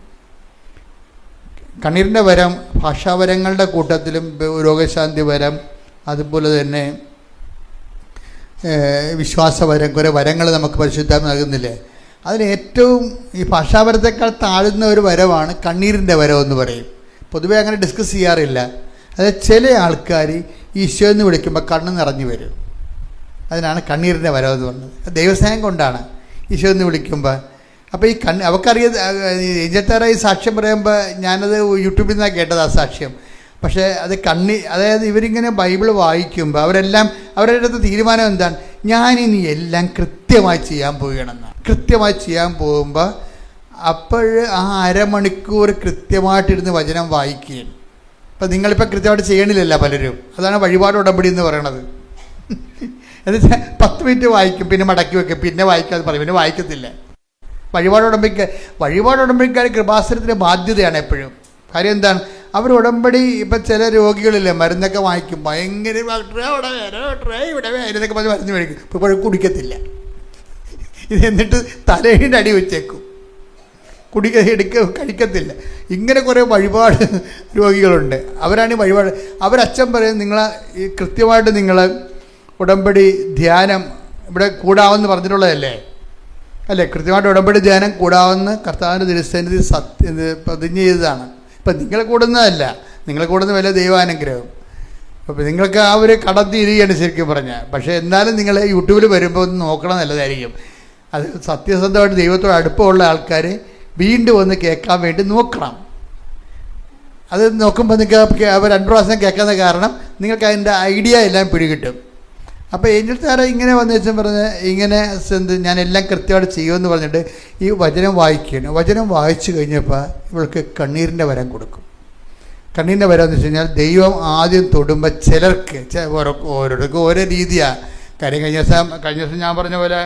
കണ്ണീരിൻ്റെ വരം ഭാഷാവരങ്ങളുടെ കൂട്ടത്തിലും രോഗശാന്തി വരം, അതുപോലെ തന്നെ വിശ്വാസവരം, കുറേ വരങ്ങൾ നമുക്ക് പരിശുദ്ധാത്മ നൽകുന്നില്ലേ? അതിന് ഏറ്റവും ഈ ഭാഷാവരത്തേക്കാൾ താഴ്ന്ന ഒരു വരവാണ് കണ്ണീരിൻ്റെ വരം എന്ന് പറയും. പൊതുവേ അങ്ങനെ ഡിസ്കസ് ചെയ്യാറില്ല. അതായത് ചില ആൾക്കാർ ഈശോ എന്ന് വിളിക്കുമ്പോൾ കണ്ണ് നിറഞ്ഞു വരും. അതിനാണ് കണ്ണീരിൻ്റെ വരം എന്ന് പറഞ്ഞത്. ദൈവസ്നേഹം കൊണ്ടാണ് ഈശോ എന്ന് വിളിക്കുമ്പോൾ. അപ്പോൾ ഈ അവക്കറിയാം. ഏഞ്ചൽ ഈ സാക്ഷ്യം പറയുമ്പോൾ ഞാനത് യൂട്യൂബിൽ നിന്നാണ് കേട്ടത് ആ സാക്ഷ്യം. പക്ഷേ അത് അതായത് ഇവരിങ്ങനെ ബൈബിൾ വായിക്കുമ്പോൾ അവരുടെ അടുത്ത് തീരുമാനം എന്താണ്? ഞാനിനി എല്ലാം കൃത്യമായി ചെയ്യാൻ പോവുകയാണെന്നാണ്. കൃത്യമായി ചെയ്യാൻ പോകുമ്പോൾ അപ്പോൾ ആ അരമണിക്കൂർ കൃത്യമായിട്ടിരുന്ന് വചനം വായിക്കുകയും. അപ്പം നിങ്ങളിപ്പോൾ കൃത്യമായിട്ട് ചെയ്യണില്ലല്ലോ പലരും. അതാണ് വഴിപാട് ഉടമ്പടി എന്ന് പറയണത്. എന്നുവെച്ചാൽ 10 മിനിറ്റ് വായിക്കും, പിന്നെ മടക്കി വെക്കും, പിന്നെ വായിക്കാതെ പറയും, പിന്നെ വായിക്കത്തില്ല. വഴിപാട് ഉടമ്പടിക്കാർ കൃപാസനത്തിൻ്റെ ബാധ്യതയാണ് എപ്പോഴും. കാര്യം എന്താണ്? അവർ ഉടമ്പടി ഇപ്പം ചില രോഗികളില്ലേ മരുന്നൊക്കെ വാങ്ങിക്കും, ഭയങ്കര ഇവിടെ എന്നൊക്കെ പറഞ്ഞ് മരുന്ന് മേടിക്കും, ഇപ്പോൾ കുടിക്കത്തില്ല. ഇത് എന്നിട്ട് തലയുടെ അടി വെച്ചേക്കും, കഴിക്കത്തില്ല. ഇങ്ങനെ കുറേ വഴിപാട് രോഗികളുണ്ട്. അവരാണ് ഈ വഴിപാട്. അവരച്ഛൻ പറയും കൃത്യമായിട്ട് നിങ്ങൾ ഉടമ്പടി ധ്യാനം ഇവിടെ കൂടാവെന്ന് പറഞ്ഞിട്ടുള്ളതല്ലേ? അല്ലേ? കൃത്യമായിട്ട് ഉടമ്പടി ധ്യാനം കൂടാവെന്ന് കർത്താവിൻ്റെ തിരുസന്നിധി പ്രതിജ്ഞ ചെയ്തതാണ്. ഇപ്പം നിങ്ങളെ കൂടുന്നതല്ല, നിങ്ങളെ കൂടുന്ന വലിയ ദൈവാനുഗ്രഹം. അപ്പോൾ നിങ്ങൾക്ക് ആ ഒരു കടത്തിയിരിക്കുകയാണ് ശരിക്കും പറഞ്ഞാൽ. പക്ഷേ എന്നാലും നിങ്ങൾ യൂട്യൂബിൽ വരുമ്പോൾ ഒന്ന് നോക്കണം, നല്ലതായിരിക്കും. അത് സത്യസന്ധമായിട്ട് ദൈവത്തോട് അടുപ്പമുള്ള ആൾക്കാർ വീണ്ടും ഒന്ന് കേൾക്കാൻ വേണ്ടി നോക്കണം. അത് നോക്കുമ്പോൾ നിങ്ങൾക്ക് 2 പ്രാവശ്യം കേൾക്കുന്ന കാരണം നിങ്ങൾക്ക് അതിൻ്റെ ഐഡിയ എല്ലാം പിടികിട്ടും. അപ്പോൾ ഏഞ്ചൽ താര ഇങ്ങനെ വന്നു വെച്ചാൽ പറഞ്ഞ് ഇങ്ങനെ ഞാൻ എല്ലാം കൃത്യമായിട്ട് ചെയ്യുമെന്ന് പറഞ്ഞിട്ട് ഈ വചനം വായിക്കുകയാണ്. വചനം വായിച്ചു കഴിഞ്ഞപ്പോൾ ഇവൾക്ക് കണ്ണീരിൻ്റെ വരം കൊടുക്കും. കണ്ണീരിൻ്റെ വരം എന്ന് വെച്ച് കഴിഞ്ഞാൽ ദൈവം ആദ്യം തൊടുമ്പോൾ ചിലർക്ക് ഓരോരുത്തർക്കും ഓരോ രീതിയാണ്. കാര്യം കഴിഞ്ഞ ദിവസം ഞാൻ പറഞ്ഞ പോലെ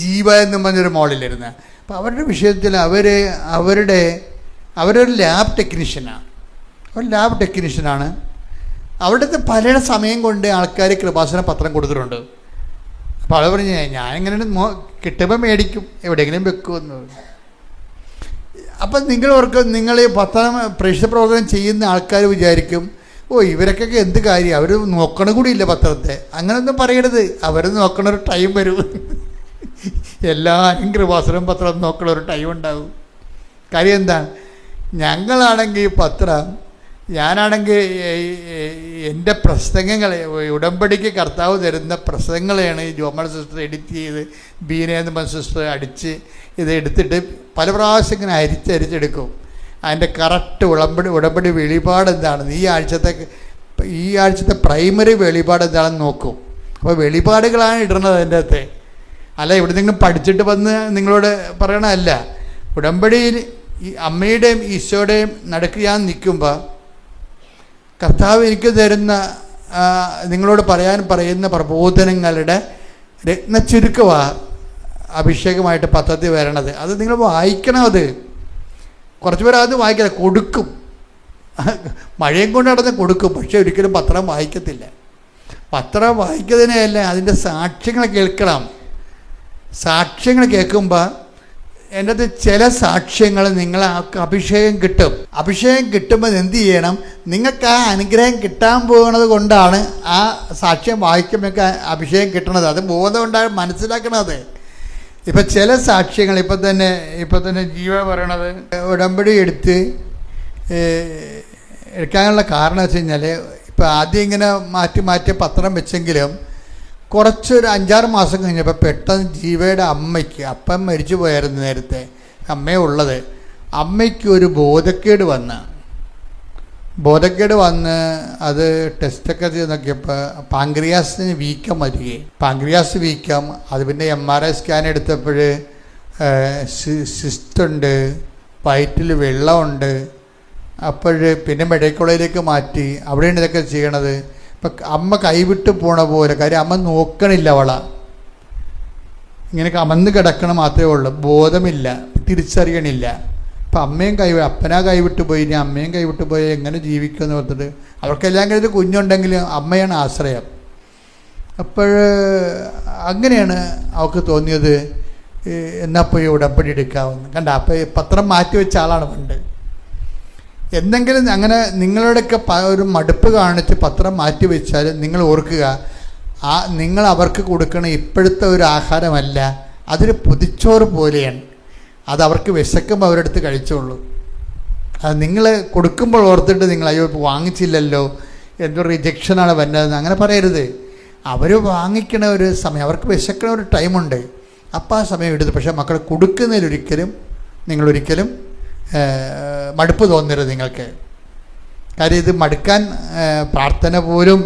ജീവ എന്നും പറഞ്ഞൊരു മോളിലിരുന്ന്. അപ്പോൾ അവരുടെ വിഷയത്തിൽ അവരൊരു ലാബ് ടെക്നീഷ്യനാണ്. അവിടുത്തെ പല സമയം കൊണ്ട് ആൾക്കാർ കൃപാസന പത്രം കൊടുത്തിട്ടുണ്ട്. അപ്പോൾ അവൾ പറഞ്ഞ് ഞാനിങ്ങനെ കിട്ടുമ്പോൾ മേടിക്കും, എവിടെയെങ്കിലും വെക്കുമെന്ന് പറഞ്ഞു. അപ്പം നിങ്ങൾ ഈ പത്രം പ്രേക്ഷിത പ്രവർത്തനം ചെയ്യുന്ന ആൾക്കാർ വിചാരിക്കും, ഇവരൊക്കെ എന്ത് കാര്യം, അവർ നോക്കണ കൂടിയില്ല പത്രത്തെ. അങ്ങനെയൊന്നും പറയരുത്. അവർ നോക്കണ ഒരു ടൈം വരും. എല്ലാവരും കൃപാസനം പത്രം നോക്കണ ഒരു ടൈം ഉണ്ടാവും. കാര്യം എന്താണ്? ഞങ്ങളാണെങ്കിൽ പത്രം ഞാനാണെങ്കിൽ എൻ്റെ പ്രസംഗങ്ങൾ ഉടമ്പടിക്ക് കർത്താവ് തരുന്ന പ്രസംഗങ്ങളെയാണ് ഈ ജോമൽ സിസ്റ്റർ എഡിറ്റ് ചെയ്ത് ബീനേന്ദ്ര സിസ്റ്റർ അടിച്ച് ഇത് എടുത്തിട്ട് പല പ്രാവശ്യം ഇങ്ങനെ അരിച്ചെടുക്കും. അതിൻ്റെ കറക്റ്റ് ഉടമ്പടി വെളിപാട് എന്താണെന്ന് ഈ ആഴ്ചത്തെ പ്രൈമറി വെളിപാട് എന്താണെന്ന് നോക്കും. അപ്പോൾ വെളിപാടുകളാണ് ഇടുന്നത് അതിൻ്റെ അകത്ത്. അല്ല ഇവിടെ നിങ്ങൾ പഠിച്ചിട്ട് വന്ന് നിങ്ങളോട് പറയണമല്ല. ഉടമ്പടിയിൽ ഈ അമ്മയുടെയും ഈശോയുടെയും നടുക്ക് ഞാൻ നിൽക്കുമ്പോൾ കർത്താവ് എനിക്ക് തരുന്ന നിങ്ങളോട് പറയുന്ന പ്രബോധനങ്ങളുടെ രത്നച്ചുരുക്കമാണ് അഭിഷേകമായിട്ട് പത്രത്തിൽ വരണത്. അത് നിങ്ങൾ വായിക്കണം. അത് കുറച്ച് പേർ അത് വായിക്കാതെ കൊടുക്കും, മഴയും കൊണ്ട് നടന്ന് കൊടുക്കും. പക്ഷെ ഒരിക്കലും പത്രം വായിക്കത്തില്ല. പത്രം വായിക്കുന്നതിനല്ല, അതിൻ്റെ സാക്ഷ്യങ്ങൾ കേൾക്കണം. സാക്ഷ്യങ്ങൾ കേൾക്കുമ്പോൾ എൻ്റെ അത് ചില സാക്ഷ്യങ്ങൾ നിങ്ങൾക്ക് അഭിഷേകം കിട്ടും. അഭിഷേകം കിട്ടുമ്പോൾ എന്ത് ചെയ്യണം? നിങ്ങൾക്ക് ആ അനുഗ്രഹം കിട്ടാൻ പോകുന്നത് കൊണ്ടാണ് ആ സാക്ഷ്യം വായിക്കുമ്പോൾ അഭിഷേകം കിട്ടണത്. അത് ബോധം ഉണ്ടായി മനസ്സിലാക്കണത്. ഇപ്പം ചില സാക്ഷ്യങ്ങൾ ഇപ്പം തന്നെ ജീവ പറയണത് ഉടമ്പടി എടുക്കാനുള്ള കാരണം വെച്ച് കഴിഞ്ഞാൽ ഇപ്പം ആദ്യം ഇങ്ങനെ മാറ്റി പത്രം വെച്ചെങ്കിലും കുറച്ചൊരു 5-6 മാസം കഴിഞ്ഞപ്പോൾ പെട്ടെന്ന് ജീവയുടെ അമ്മയ്ക്ക്, അപ്പം മരിച്ചു പോയായിരുന്നു നേരത്തെ അമ്മയെ ഉള്ളത്, അമ്മയ്ക്ക് ഒരു ബോധക്കേട് വന്ന് അത് ടെസ്റ്റൊക്കെ ചെയ്ത് നോക്കിയപ്പോൾ പാങ്ക്രിയാസിന് വീക്കം വരികയും പാങ്ക്രിയാസ് വീക്കം, അത് പിന്നെ MRI സ്കാൻ എടുത്തപ്പോൾ സിസ്റ്റുണ്ട്, വയറ്റിൽ വെള്ളമുണ്ട്. അപ്പോൾ പിന്നെ മെഡിക്കൽ കോളേജിലേക്ക് മാറ്റി. അവിടെയാണ് ഇതൊക്കെ ചെയ്യണത്. ഇപ്പം അമ്മ കൈവിട്ട് പോണ പോലെ, കാര്യം അമ്മ നോക്കണില്ല, ഇങ്ങനെ അമന്ന് കിടക്കണം മാത്രമേ ഉള്ളൂ, ബോധമില്ല, തിരിച്ചറിയണില്ല. അപ്പം അപ്പനാ കൈവിട്ട് പോയി, ഇനി അമ്മയും കൈവിട്ട് പോയി എങ്ങനെ ജീവിക്കുമെന്ന് ഓർത്തിട്ട് അവർക്കെല്ലാം കഴിഞ്ഞ് കുഞ്ഞുണ്ടെങ്കിൽ അമ്മയാണ് ആശ്രയം. അപ്പോൾ അങ്ങനെയാണ് അവൾക്ക് തോന്നിയത്, എന്നാൽ പോയി ഉടമ്പടി എടുക്കാവുന്ന കണ്ട. അപ്പോൾ പത്രം മാറ്റി വെച്ച ആളാണ് പണ്ട്. എന്തെങ്കിലും അങ്ങനെ നിങ്ങളുടെയൊക്കെ ഒരു മടുപ്പ് കാണിച്ച് പത്രം മാറ്റി വെച്ചാൽ നിങ്ങൾ ഓർക്കുക, നിങ്ങൾ അവർക്ക് കൊടുക്കണ ഇപ്പോഴത്തെ ഒരു ആഹാരമല്ല, അതൊരു പൊതിച്ചോറ് പോലെയാണ്. അത് അവർക്ക് വിശക്കുമ്പോൾ അവരെടുത്ത് കഴിച്ചോളൂ. അത് നിങ്ങൾ കൊടുക്കുമ്പോൾ ഓർത്തിട്ട് നിങ്ങൾ അയ്യോ വാങ്ങിച്ചില്ലല്ലോ, എന്തോ റിജക്ഷനാണ് വരുന്നതെന്ന് അങ്ങനെ പറയരുത്. അവർ വാങ്ങിക്കണ ഒരു സമയം, അവർക്ക് വിശക്കണ ഒരു ടൈമുണ്ട്, അപ്പോൾ ആ സമയം എടുത്ത്. പക്ഷേ മക്കളെ കൊടുക്കുന്നതിലൊരിക്കലും നിങ്ങളൊരിക്കലും മടുപ്പ് തോന്നരുത് നിങ്ങൾക്ക്. കാര്യം ഇത് മടുക്കാൻ പ്രാർത്ഥന പോലും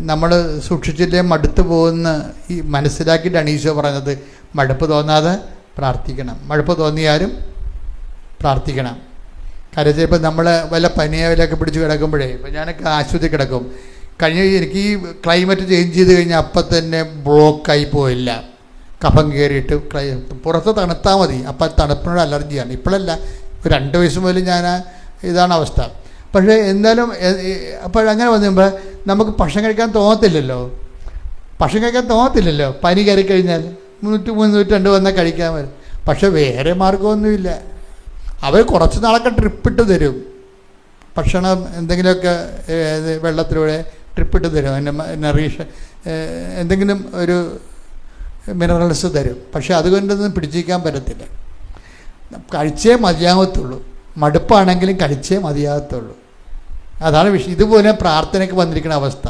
നമ്മൾ സൂക്ഷിച്ചില്ലേ മടുത്തു പോകുന്ന ഈ മനസ്സിലാക്കിയിട്ടാണ് ഈശോ പറഞ്ഞത് മടുപ്പ് തോന്നാതെ പ്രാർത്ഥിക്കണം. മടുപ്പ് തോന്നിയാലും പ്രാർത്ഥിക്കണം. കാര്യം ചിലപ്പോൾ നമ്മൾ വല്ല പനിയൊക്കെ പിടിച്ച് കിടക്കുമ്പോഴേ, ഇപ്പം ഞാനൊക്കെ ആശുപത്രി കിടക്കും, എനിക്ക് ഈ ക്ലൈമറ്റ് ചേഞ്ച് ചെയ്ത് കഴിഞ്ഞാൽ അപ്പം തന്നെ ബ്ലോക്കായി പോയില്ല, കഫം കയറിയിട്ട് പുറത്ത് തണുത്താൽ മതി, അപ്പം തണുപ്പിനോട് അലർജിയാണ്. ഇപ്പോഴല്ല, 2 വയസ്സ് മുതൽ ഇതാണ് അവസ്ഥ. പക്ഷേ എന്നാലും അപ്പോഴങ്ങനെ വന്നുമ്പോൾ നമുക്ക് ഭക്ഷണം കഴിക്കാൻ തോന്നത്തില്ലല്ലോ. പനി കയറി കഴിഞ്ഞാൽ 300-302 വന്നാൽ കഴിക്കാൻ വരും. പക്ഷെ വേറെ മാർഗമൊന്നുമില്ല. അവർ കുറച്ച് നാളൊക്കെ ട്രിപ്പിട്ട് തരും, ഭക്ഷണം എന്തെങ്കിലുമൊക്കെ വെള്ളത്തിലൂടെ ട്രിപ്പിട്ട് തരും, എന്തെങ്കിലും ഒരു മിനറൽസ് തരും. പക്ഷെ അതുകൊണ്ടൊന്നും പിടിച്ചിരിക്കാൻ പറ്റത്തില്ല. കഴിച്ചേ മതിയാകത്തുള്ളൂ. മടുപ്പാണെങ്കിലും കഴിച്ചേ മതിയാകത്തുള്ളൂ. അതാണ് വിഷയം. ഇതുപോലെ പ്രാർത്ഥനയ്ക്ക് വന്നിരിക്കുന്ന അവസ്ഥ.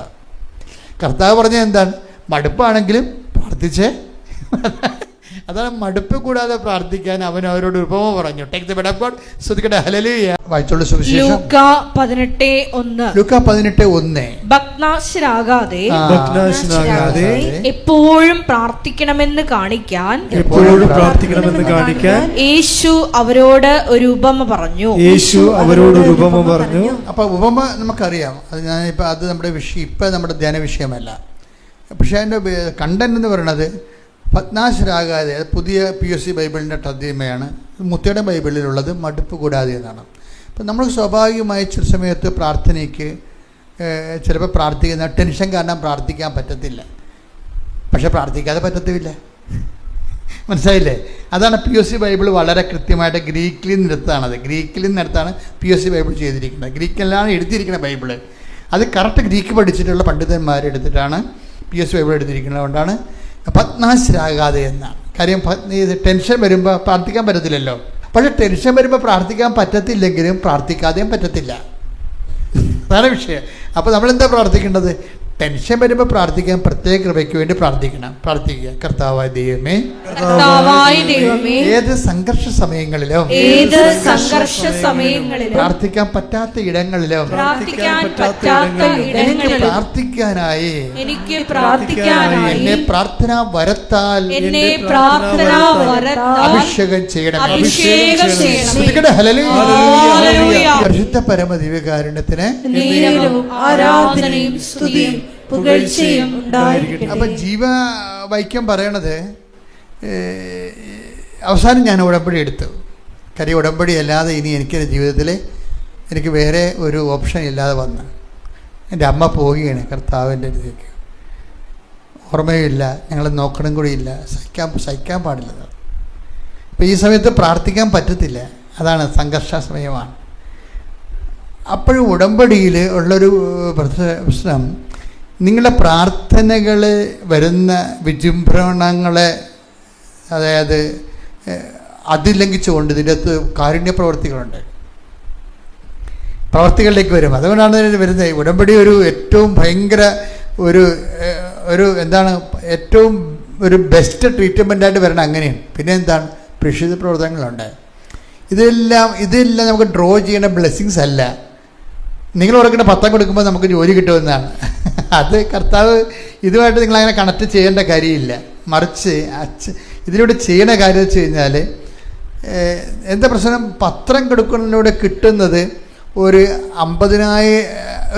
കർത്താവ് പറഞ്ഞത് എന്താണ്? മടുപ്പാണെങ്കിലും പ്രാർത്ഥിച്ചേ. അതാണ് മടുപ്പ് കൂടാതെ പ്രാർത്ഥിക്കാൻ അവൻ അവരോട് ഉപമ പറഞ്ഞു. Take the bed of God. ശ്രദ്ധിക്കട്ടെ. ഹല്ലേലൂയ. വായിച്ചോളൂ സുവിശേഷം. ലൂക്ക 18:1. ഭഗ്നാശരാകാതെ എപ്പോഴും പ്രാർത്ഥിക്കണമെന്ന് കാണിക്കാൻ യേശു അവരോട് ഒരു ഉപമ പറഞ്ഞു. അപ്പൊ ഉപമ നമുക്കറിയാം. അത് നമ്മുടെ വിഷയം, ഇപ്പം നമ്മുടെ ധ്യാന വിഷയമല്ല. പക്ഷേ അതിൻ്റെ കണ്ടന്റ് എന്ന് പറയുന്നത് ഭഗ്നാശരാകാതെ, പുതിയ POC ബൈബിളിൻ്റെ തർജ്ജിമയാണ്. മുത്തയുടെ ബൈബിളിലുള്ളത് മടുപ്പ് കൂടാതെ എന്നാണ്. അപ്പം നമ്മൾ സ്വാഭാവികമായി ചില സമയത്ത് പ്രാർത്ഥനയ്ക്ക് ചിലപ്പോൾ പ്രാർത്ഥിക്കുന്ന ടെൻഷൻ കാരണം പ്രാർത്ഥിക്കാൻ പറ്റത്തില്ല. പക്ഷെ പ്രാർത്ഥിക്കാതെ പറ്റത്തുമില്ല. മനസ്സിലായില്ലേ? അതാണ് POC ബൈബിൾ വളരെ കൃത്യമായിട്ട് ഗ്രീക്കിൽ നിന്നെടുത്താണ് POC ബൈബിൾ ചെയ്തിരിക്കുന്നത്. ഗ്രീക്കിലാണ് എഴുതിയിരിക്കുന്ന ബൈബിള്. അത് കറക്റ്റ് ഗ്രീക്ക് പഠിച്ചിട്ടുള്ള പണ്ഡിതന്മാരെടുത്തിട്ടാണ് POC ബൈബിൾ എടുത്തിരിക്കുന്നത്. അതുകൊണ്ടാണ് ഭഗ്നാശരാകാതെ എന്നാണ്. കാര്യം ടെൻഷൻ വരുമ്പോൾ പ്രാർത്ഥിക്കാൻ പറ്റത്തില്ലല്ലോ. പക്ഷേ ടെൻഷൻ വരുമ്പോൾ പ്രാർത്ഥിക്കാൻ പറ്റത്തില്ലെങ്കിലും പ്രാർത്ഥിക്കാതെയും പറ്റത്തില്ല. അതാണ് വിഷയം. അപ്പോൾ നമ്മളെന്താ പ്രാർത്ഥിക്കേണ്ടത്? ടെൻഷൻ വരുമ്പോൾ പ്രാർത്ഥിക്കാൻ പ്രത്യേക കൃപയ്ക്ക് വേണ്ടി പ്രാർത്ഥിക്കുക. കർത്താവായ ദൈവമേ, ഏത് സംഘർഷ സമയങ്ങളിലും പ്രാർത്ഥിക്കാൻ പറ്റാത്ത ഇടങ്ങളിലും പ്രാർത്ഥിക്കാനായി എന്നെ പ്രാർത്ഥനാ വരത്താൽ അഭിഷേകം ചെയ്യണം. പരിശുദ്ധ പരമ ദിവ്യകാരുണ്യത്തിന് ആരാധനയും സ്തുതിയും പുകഴ്ചയും ഉണ്ടായിരിക്കട്ടെ. അപ്പൊ ജീവവൈക്യം പറയണത് അവസാനം ഞാൻ ഉടമ്പടി എടുത്തു. കാര്യം ഉടമ്പടി അല്ലാതെ ഇനി എനിക്കെൻ്റെ ജീവിതത്തിൽ എനിക്ക് വേറെ ഒരു ഓപ്ഷൻ ഇല്ലാതെ വന്ന് എൻ്റെ അമ്മ പോവുകയാണ് കർത്താവിൻ്റെ അടുത്തേക്ക്. ഓർമ്മയില്ല, ഞങ്ങൾ നോക്കണം കൂടിയില്ല, സഹിക്കാൻ പാടില്ല. അപ്പോൾ ഈ സമയത്ത് പ്രാർത്ഥിക്കാൻ പറ്റത്തില്ല. അതാണ് സംഘർഷ സമയമാണ്. അപ്പോഴും ഉടമ്പടിയിൽ ഉള്ളൊരു പ്രശ്നം, നിങ്ങളുടെ പ്രാർത്ഥനകൾ വരുന്ന വിജൃംഭണങ്ങളെ, അതായത് അതിലംഘിച്ചുകൊണ്ട് ഇതിൻ്റെ അകത്ത് കാരുണ്യ പ്രവർത്തികളിലേക്ക് വരും. അതുകൊണ്ടാണ് വരുന്നത്. ഉടമ്പടി ഒരു ഏറ്റവും ഭയങ്കര ഒരു എന്താണ്, ഏറ്റവും ഒരു ബെസ്റ്റ് ട്രീറ്റ്മെൻറ്റായിട്ട് വരണം. അങ്ങനെയാണ്. പിന്നെ എന്താണ്, പ്രേക്ഷിത പ്രവർത്തനങ്ങളുണ്ട്. ഇതെല്ലാം നമുക്ക് ഡ്രോ ചെയ്യേണ്ട ബ്ലെസ്സിങ്സ് അല്ല. നിങ്ങൾ ഉറക്കേണ്ട പത്രം കൊടുക്കുമ്പോൾ നമുക്ക് ജോലി കിട്ടുമെന്നാണ്. അത് കർത്താവ് ഇതുമായിട്ട് നിങ്ങളങ്ങനെ കണക്ട് ചെയ്യേണ്ട കാര്യമില്ല. മറിച്ച് ഇതിലൂടെ ചെയ്യേണ്ട കാര്യം വെച്ച് കഴിഞ്ഞാൽ, എന്താ പ്രശ്നം, പത്രം കൊടുക്കുന്നതിലൂടെ കിട്ടുന്നത് ഒരു 50,000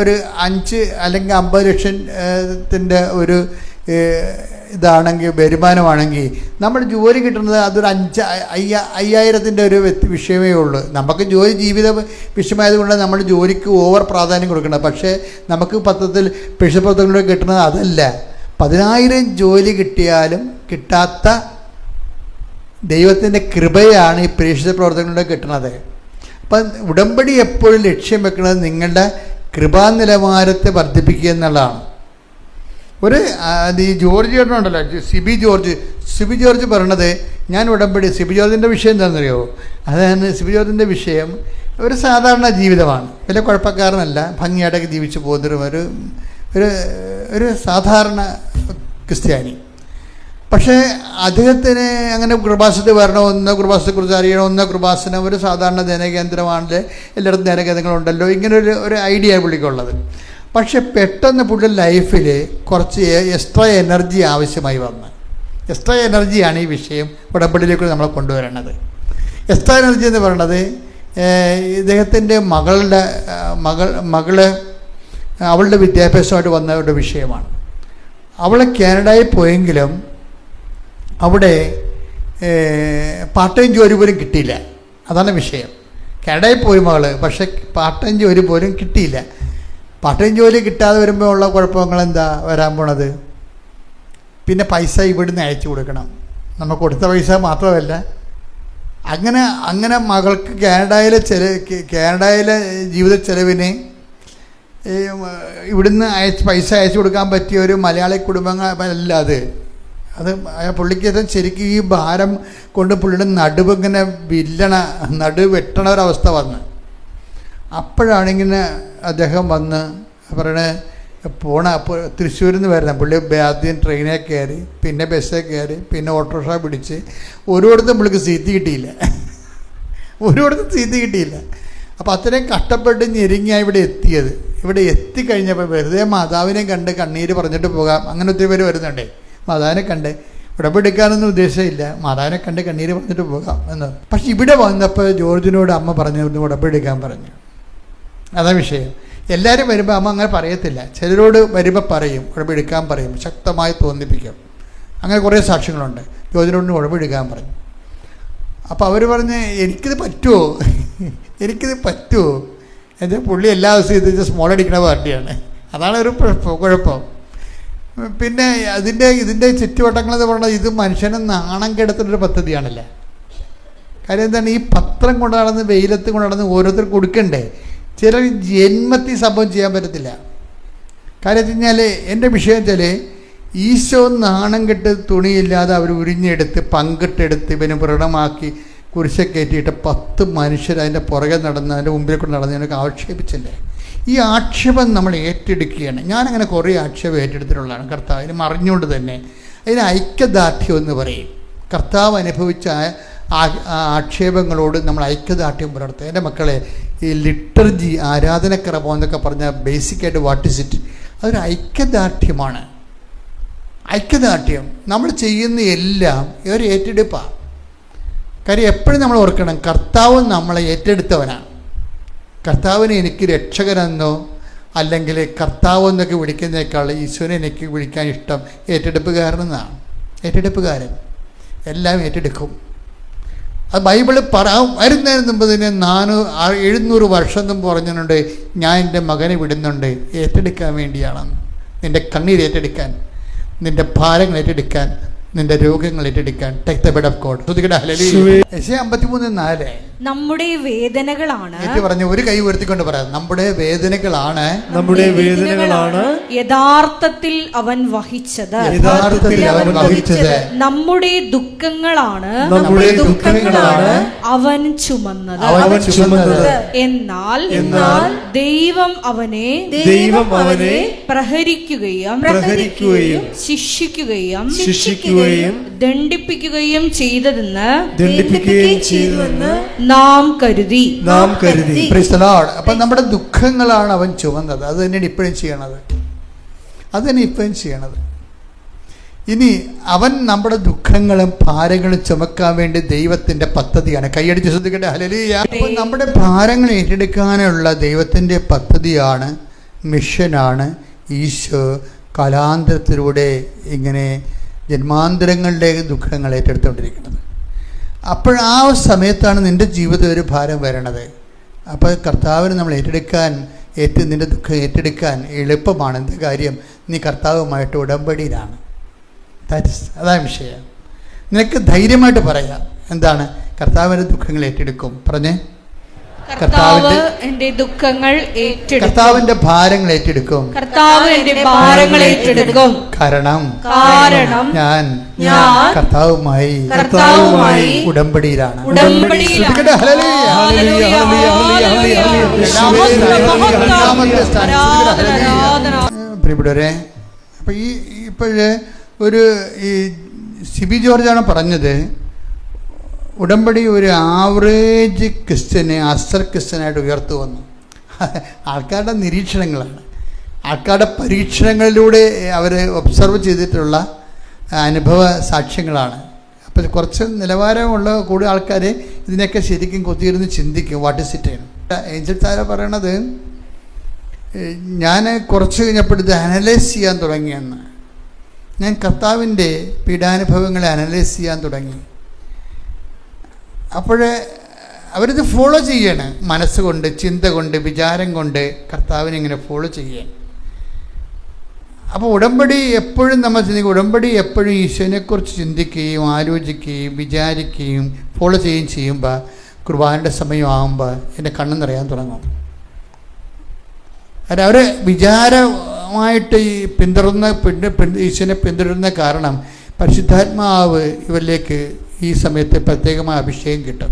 ഒരു 5 അല്ലെങ്കിൽ 50 ലക്ഷത്തിൻ്റെ ഒരു ഇതാണെങ്കിൽ, വരുമാനമാണെങ്കിൽ നമ്മൾ ജോലി കിട്ടുന്നത് അതൊരു 5,000-ൻ്റെ ഒരു വിഷയമേ ഉള്ളൂ. നമുക്ക് ജോലി ജീവിത വിഷയമായതുകൊണ്ട് നമ്മൾ ജോലിക്ക് ഓവർ പ്രാധാന്യം കൊടുക്കണം. പക്ഷേ നമുക്ക് പത്രത്തിൽ പ്രേക്ഷിതപ്രവർത്തനങ്ങളിലൂടെ കിട്ടുന്നത് അതല്ല. 10,000 ജോലി കിട്ടിയാലും കിട്ടാത്ത ദൈവത്തിൻ്റെ കൃപയാണ് ഈ പ്രേക്ഷിത പ്രവർത്തനങ്ങളിലൂടെ കിട്ടുന്നത്. അപ്പം ഉടമ്പടി എപ്പോഴും ലക്ഷ്യം വെക്കുന്നത് നിങ്ങളുടെ കൃപാനിലവാരത്തെ വർദ്ധിപ്പിക്കുക എന്നുള്ളതാണ്. ഈ ജോർജ് ചേട്ടനുണ്ടല്ലോ, സിബി ജോർജ് പറയണത്, ഞാൻ ഉടമ്പടി, സിബി ജോർജിൻ്റെ വിഷയം എന്താണെന്നറിയോ? അതാണ് സിബി ജോർജിൻ്റെ വിഷയം. ഒരു സാധാരണ ജീവിതമാണ്, വലിയ കുഴപ്പക്കാരനല്ല, ഭംഗിയായിട്ടൊക്കെ ജീവിച്ചു പോകുന്നൊരു ഒരു സാധാരണ ക്രിസ്ത്യാനി. പക്ഷേ അദ്ദേഹത്തിന് അങ്ങനെ കൃപാസനത്തിൽ വരണമെന്നോ കൃപാസനത്തെക്കുറിച്ച് അറിയണമെന്നോ, കൃപാസനം ഒരു സാധാരണ ധ്യാനകേന്ദ്രമാണല്ലേ, എല്ലായിടത്തും ധ്യാനകേന്ദ്രങ്ങളുണ്ടല്ലോ, ഇങ്ങനെ ഒരു ഐഡിയ പുള്ളിക്കുള്ളത്. പക്ഷെ പെട്ടെന്ന് പുള്ളി ലൈഫിൽ കുറച്ച് എക്സ്ട്രാ എനർജി ആവശ്യമായി വന്ന്, എക്സ്ട്രാ എനർജിയാണ് ഈ വിഷയം ഉടമ്പടിയിലേക്ക് നമ്മളെ കൊണ്ടുവരേണ്ടത്. എക്സ്ട്രാ എനർജി എന്ന് പറയുന്നത് ഇദ്ദേഹത്തിൻ്റെ മകള് അവളുടെ വിദ്യാഭ്യാസമായിട്ട് വന്ന ഒരു വിഷയമാണ്. അവൾ കാനഡയിൽ പോയെങ്കിലും അവിടെ പാർട്ട് ടൈം ജോലി പോലും കിട്ടിയില്ല. അതാണ് വിഷയം. കാനഡയിൽ പോയി മകള്, പക്ഷേ പാർട്ട് ടൈം ജോലി പോലും കിട്ടിയില്ല. പാർട്ട് ടൈം ജോലി കിട്ടാതെ വരുമ്പോൾ ഉള്ള കുഴപ്പങ്ങൾ എന്താ വരാൻ പോണത്? പിന്നെ പൈസ ഇവിടുന്ന് അയച്ചു കൊടുക്കണം. നമുക്ക് കൊടുത്ത പൈസ മാത്രമല്ല, അങ്ങനെ മകൾക്ക് കാനഡയിലെ ജീവിത ചെലവിന് ഇവിടുന്ന് പൈസ അയച്ചു കൊടുക്കാൻ പറ്റിയ ഒരു മലയാളി കുടുംബങ്ങളല്ല അത് പുള്ളിക്ക് ശരിക്കും ഈ ഭാരം കൊണ്ട് പുള്ളിയുടെ നടുവിങ്ങനെ വെട്ടണ ഒരവസ്ഥ വന്ന്. അപ്പോഴാണിങ്ങനെ അദ്ദേഹം വന്ന് പറയണേ തൃശ്ശൂരിൽ നിന്ന് വരുന്ന പുള്ളി ആദ്യം ട്രെയിനിൽ കയറി, പിന്നെ ബസ്സിൽ കയറി, പിന്നെ ഓട്ടോറിക്ഷ പിടിച്ച്, ഒരിടത്തും പുള്ളിക്ക് സീറ്റ് കിട്ടിയില്ല. അപ്പോൾ അത്രയും കഷ്ടപ്പെട്ട് ഞെരുങ്ങിയാണ് ഇവിടെ എത്തിയത്. ഇവിടെ എത്തിക്കഴിഞ്ഞപ്പോൾ വെറുതെ മാതാവിനെ കണ്ട് കണ്ണീര് പറഞ്ഞിട്ട് പോകാം, അങ്ങനെ ഒത്തിരി പേര് വരുന്നുണ്ടേ. മാതാവിനെ കണ്ട് ഉടമ്പെടുക്കാനൊന്നും ഉദ്ദേശമില്ല, മാതാവിനെ കണ്ട് കണ്ണീര് പറഞ്ഞിട്ട് പോകാം എന്ന്. പക്ഷെ ഇവിടെ വന്നപ്പോൾ ജോർജിനോട് അമ്മ പറഞ്ഞു ഉടമ്പെടുക്കാൻ പറഞ്ഞു. അതാ വിഷയം. എല്ലാവരും വരുമ്പോൾ അമ്മ അങ്ങനെ പറയത്തില്ല, ചിലരോട് വരുമ്പോൾ പറയും, ഉടമ്പെടുക്കാൻ പറയും, ശക്തമായി തോന്നിപ്പിക്കും. അങ്ങനെ കുറേ സാക്ഷ്യങ്ങളുണ്ട്. ജോർജിനോട് ഉടമ്പെടുക്കാൻ പറഞ്ഞു. അപ്പോൾ അവർ പറഞ്ഞ് എനിക്കിത് പറ്റുമോ എന്താ, പുള്ളി എല്ലാ ദിവസവും ഇത് സ്മോൾ അടിക്കുന്ന പാർട്ടിയാണ്. അതാണ് ഒരു കുഴപ്പം. പിന്നെ ഇതിൻ്റെ ചുറ്റുവട്ടങ്ങളെന്ന് പറഞ്ഞാൽ ഇത് മനുഷ്യനെ നാണം കെടുത്തുന്നൊരു പദ്ധതിയാണല്ലേ. കാര്യം എന്താണ്, ഈ പത്രം കൊണ്ട് നടന്ന് വെയിലത്ത് കൊണ്ട് നടന്ന് ഓരോരുത്തർ കൊടുക്കണ്ടേ. ചിലർ ജന്മത്തിൽ സംഭവം ചെയ്യാൻ പറ്റത്തില്ല. കാര്യം വെച്ച് കഴിഞ്ഞാൽ എൻ്റെ വിഷയം വെച്ചാൽ ഈശോ നാണം കെട്ട് തുണിയില്ലാതെ അവർ ഉരിഞ്ഞെടുത്ത് പങ്കിട്ടെടുത്ത് ഇവന് വ്രണമാക്കി കുരിശ കയറ്റിയിട്ട് 10 മനുഷ്യർ അതിൻ്റെ പുറകെ നടന്ന് അതിൻ്റെ മുമ്പിൽ കൂടെ നടന്ന് എനിക്ക് ആക്ഷേപിച്ചില്ലേ. ഈ ആക്ഷേപം നമ്മൾ ഏറ്റെടുക്കുകയാണ്. ഞാനങ്ങനെ കുറേ ആക്ഷേപം ഏറ്റെടുത്തിട്ടുള്ളതാണ് കർത്താവിന് അറിഞ്ഞുകൊണ്ട് തന്നെ. അതിന് ഐക്യദാർഢ്യം എന്ന് പറയും. കർത്താവ് അനുഭവിച്ച ആക്ഷേപങ്ങളോട് നമ്മൾ ഐക്യദാർഢ്യം പുലർത്തുക. എൻ്റെ മക്കളെ, ഈ ലിറ്റർജി, ആരാധനക്രമം എന്നൊക്കെ പറഞ്ഞാൽ ബേസിക്കായിട്ട് വാട്ട് ഇസ് ഇറ്റ്? അതൊരു ഐക്യദാർഢ്യമാണ്. ഐക്യദാർഢ്യം നമ്മൾ ചെയ്യുന്ന എല്ലാം ഒരു ഏറ്റെടുപ്പാണ്. കാര്യം എപ്പോഴും നമ്മൾ ഓർക്കണം, കർത്താവ് നമ്മളെ ഏറ്റെടുത്തവനാണ്. കർത്താവിനെ എനിക്ക് രക്ഷകനെന്നോ അല്ലെങ്കിൽ കർത്താവ് എന്നൊക്കെ വിളിക്കുന്നതിനേക്കാൾ ഈശോനെ എനിക്ക് വിളിക്കാൻ ഇഷ്ടം ഏറ്റെടുപ്പുകാരനെന്നാണ്. ഏറ്റെടുപ്പുകാരൻ എല്ലാം ഏറ്റെടുക്കും. അത് ബൈബിളിൽ വരുന്നതിന് മുമ്പ് തന്നെ 700 വർഷം മുമ്പ് പറഞ്ഞിട്ടുണ്ട്, ഞാൻ എൻ്റെ മകനെ വിടുന്നുണ്ട് ഏറ്റെടുക്കാൻ വേണ്ടിയാണെന്ന്. നിൻ്റെ കണ്ണീർ ഏറ്റെടുക്കാൻ, നിൻ്റെ ഭാരങ്ങൾ ഏറ്റെടുക്കാൻ, നിന്റെ രോഗങ്ങൾ ഏറ്റെടുക്കാൻ. Take the bed of God. യെശയ്യാ 53:4 നമ്മുടെ വേദനകളാണ്, പറഞ്ഞു ഒരു കൈ ഉയർത്തിക്കൊണ്ട് പറയാം, നമ്മുടെ വേദനകളാണ്, നമ്മുടെ വേദനകളാണ് യഥാർത്ഥത്തിൽ അവൻ വഹിച്ചത്, യഥാർത്ഥത്തിൽ അവൻ വഹിച്ചത്. നമ്മുടെ ദുഃഖങ്ങളാണ്, നമ്മുടെ ദുഃഖങ്ങളാണ് അവൻ ചുമന്നത്, അവൻ ചുമന്നത്. എന്നാൽ ദൈവം അവനെ പ്രഹരിക്കുകയും ശിക്ഷിക്കുകയും ദണ്ഡിപ്പിക്കുകയും ചെയ്തതെന്ന് നാം കരുതി. അപ്പം നമ്മുടെ ദുഃഖങ്ങളാണ് അവൻ ചുമന്നത്. അത് തന്നെയാണ് ഇപ്പോഴും ചെയ്യണത്. ഇനി അവൻ നമ്മുടെ ദുഃഖങ്ങളും ഭാരങ്ങളും ചുമക്കാൻ വേണ്ടി ദൈവത്തിൻ്റെ പദ്ധതിയാണ്. കൈയടിച്ച് ശ്രദ്ധിക്കട്ടെ, ഹല്ലേലൂയ. അപ്പം നമ്മുടെ ഭാരങ്ങൾ ഏറ്റെടുക്കാനുള്ള ദൈവത്തിൻ്റെ പദ്ധതിയാണ്, മിഷനാണ് ഈശോ കാലാന്തരത്തിലൂടെ ഇങ്ങനെ ജന്മാന്തരങ്ങളുടെ ദുഃഖങ്ങൾ ഏറ്റെടുത്തുകൊണ്ടിരിക്കുന്നത്. അപ്പോൾ ആ സമയത്താണ് നിൻ്റെ ജീവിതം ഒരു ഭാരം വരണത്. അപ്പോൾ കർത്താവിന് നമ്മൾ നിൻ്റെ ദുഃഖം ഏറ്റെടുക്കാൻ എളുപ്പമാണ്. എന്ത് കാര്യം? നീ കർത്താവുമായിട്ട് ഉടമ്പടിയിലാണ്. അതാണ് വിഷയം. നിനക്ക് ധൈര്യമായിട്ട് പറയാം, എന്താണ്? കർത്താവിൻ്റെ ദുഃഖങ്ങൾ ഏറ്റെടുക്കും. പറഞ്ഞേ, എന്റെ ദുഃഖങ്ങൾ ഏറ്റെടുക്കും, കർത്താവിന്റെ ഭാരങ്ങൾ ഏറ്റെടുക്കും, കർത്താവ് എന്റെ ഭാരങ്ങൾ ഏറ്റെടുക്കും. കാരണം ഞാൻ കർത്താവുമായി ഉടമ്പടിയിലാണ്. പ്രിയപ്പെട്ടവരെ, അപ്പൊ ഇപ്പോഴ് ഈ സിബി ജോർജാണ് പറഞ്ഞത്, ഉടമ്പടി ഒരു ആവറേജ് ക്രിസ്ത്യനെ അസർ ക്രിസ്ത്യനായിട്ട് ഉയർത്തു വന്നു. ആൾക്കാരുടെ നിരീക്ഷണങ്ങളാണ്, ആൾക്കാരുടെ പരീക്ഷണങ്ങളിലൂടെ അവർ ഒബ്സർവ് ചെയ്തിട്ടുള്ള അനുഭവ സാക്ഷ്യങ്ങളാണ്. അപ്പോൾ കുറച്ച് നിലവാരമുള്ള കൂടുതൽ ആൾക്കാർ ഇതിനൊക്കെ ശരിക്കും കൊത്തിയിരുന്ന് ചിന്തിക്കും, വാട്ട് ഇസ് ഇറ്റ്. ഏഞ്ചൽ താര പറയണത്, ഞാൻ കുറച്ച് കഴിഞ്ഞപ്പോൾ ഇത് അനലൈസ് ചെയ്യാൻ തുടങ്ങിയെന്ന്. ഞാൻ കർത്താവിൻ്റെ പീഡാനുഭവങ്ങളെ അനലൈസ് ചെയ്യാൻ തുടങ്ങി. അപ്പോൾ അവരിത് ഫോളോ ചെയ്യാണ്, മനസ്സുകൊണ്ട്, ചിന്ത കൊണ്ട്, വിചാരം കൊണ്ട് കർത്താവിനെ ഇങ്ങനെ ഫോളോ ചെയ്യാൻ. അപ്പോൾ ഉടമ്പടി എപ്പോഴും നമ്മൾ ചിന്തിക്കും, ഉടമ്പടി എപ്പോഴും ഈശോനെക്കുറിച്ച് ചിന്തിക്കുകയും ആലോചിക്കുകയും വിചാരിക്കുകയും ഫോളോ ചെയ്യുകയും ചെയ്യുമ്പോൾ കുർബാനയുടെ സമയമാകുമ്പോൾ എൻ്റെ കണ്ണ് നിറയാൻ തുടങ്ങും. കാരണം അവർ വിചാരമായിട്ട് ഈ ഈശോനെ പിന്തുടരുന്ന കാരണം പരിശുദ്ധാത്മാവ് ഇവരിലേക്ക് ഈ സമയത്ത് പ്രത്യേകമായ അഭിഷേകം കിട്ടും.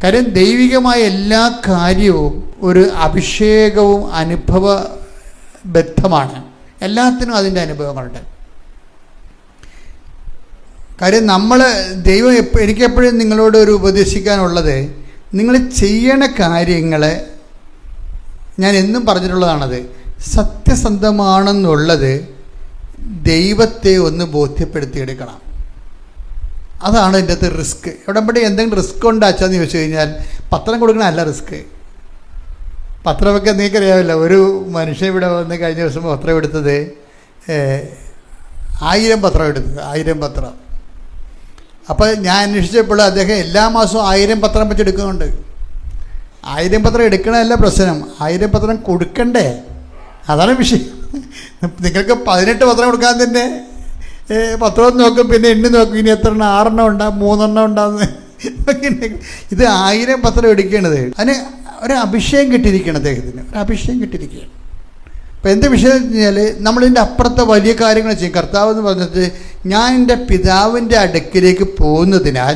കാര്യം ദൈവികമായ എല്ലാ കാര്യവും ഒരു അഭിഷേകവും അനുഭവബദ്ധമാണ്. എല്ലാത്തിനും അതിൻ്റെ അനുഭവങ്ങളുണ്ട്. കാര്യം ദൈവം എനിക്കെപ്പോഴും നിങ്ങളോട് ഒരു ഉപദേശിക്കാനുള്ളത്, നിങ്ങൾ ചെയ്യണ കാര്യങ്ങൾ ഞാൻ എന്നും പറഞ്ഞിട്ടുള്ളതാണത്, സത്യസന്ധമാണെന്നുള്ളത് ദൈവത്തെ ഒന്ന് ബോധ്യപ്പെടുത്തിയെടുക്കണം. അതാണ് എൻ്റെ അകത്ത് റിസ്ക്. ഉടമ്പടി എന്തെങ്കിലും റിസ്ക് ഉണ്ടാച്ചാന്ന് ചോദിച്ചു കഴിഞ്ഞാൽ പത്രം കൊടുക്കണമല്ല റിസ്ക്. പത്രമൊക്കെ നിങ്ങൾക്കറിയാമല്ലോ, ഒരു മനുഷ്യൻ ഇവിടെ വന്ന് കഴിഞ്ഞ ദിവസം പത്രം എടുത്തത് 1000 പത്രം എടുത്തത്, 1000 പത്രം. അപ്പോൾ ഞാൻ അന്വേഷിച്ചപ്പോൾ അദ്ദേഹം എല്ലാ മാസവും 1000 പത്രം വെച്ചെടുക്കുന്നുണ്ട്. 1000 പത്രം എടുക്കണമല്ല പ്രശ്നം, 1000 പത്രം കൊടുക്കണ്ടേ, അതാണ് വിഷയം. നിങ്ങൾക്ക് 18 പത്രം കൊടുക്കാൻ തന്നെ പത്രം നോക്കും, പിന്നെ എണ്ണി നോക്കും, ഇനി എത്ര എണ്ണം, 6 എണ്ണം ഉണ്ടാ, 3 എണ്ണം ഉണ്ടാകുന്ന. ഇത് 1000 പത്രം എടുക്കണത്, അതിന് ഒരു അഭിഷേകം കിട്ടിയിരിക്കണം, അദ്ദേഹത്തിന് ഒരു അഭിഷേകം കിട്ടിയിരിക്കുകയാണ്. അപ്പോൾ എന്ത് വിഷയം എന്ന് വെച്ച് കഴിഞ്ഞാൽ, നമ്മളിതിൻ്റെ അപ്പുറത്തെ വലിയ കാര്യങ്ങൾ ചെയ്യും. കർത്താവ് എന്ന് പറഞ്ഞിട്ട്, ഞാൻ എൻ്റെ പിതാവിൻ്റെ അടുക്കിലേക്ക് പോകുന്നതിനാൽ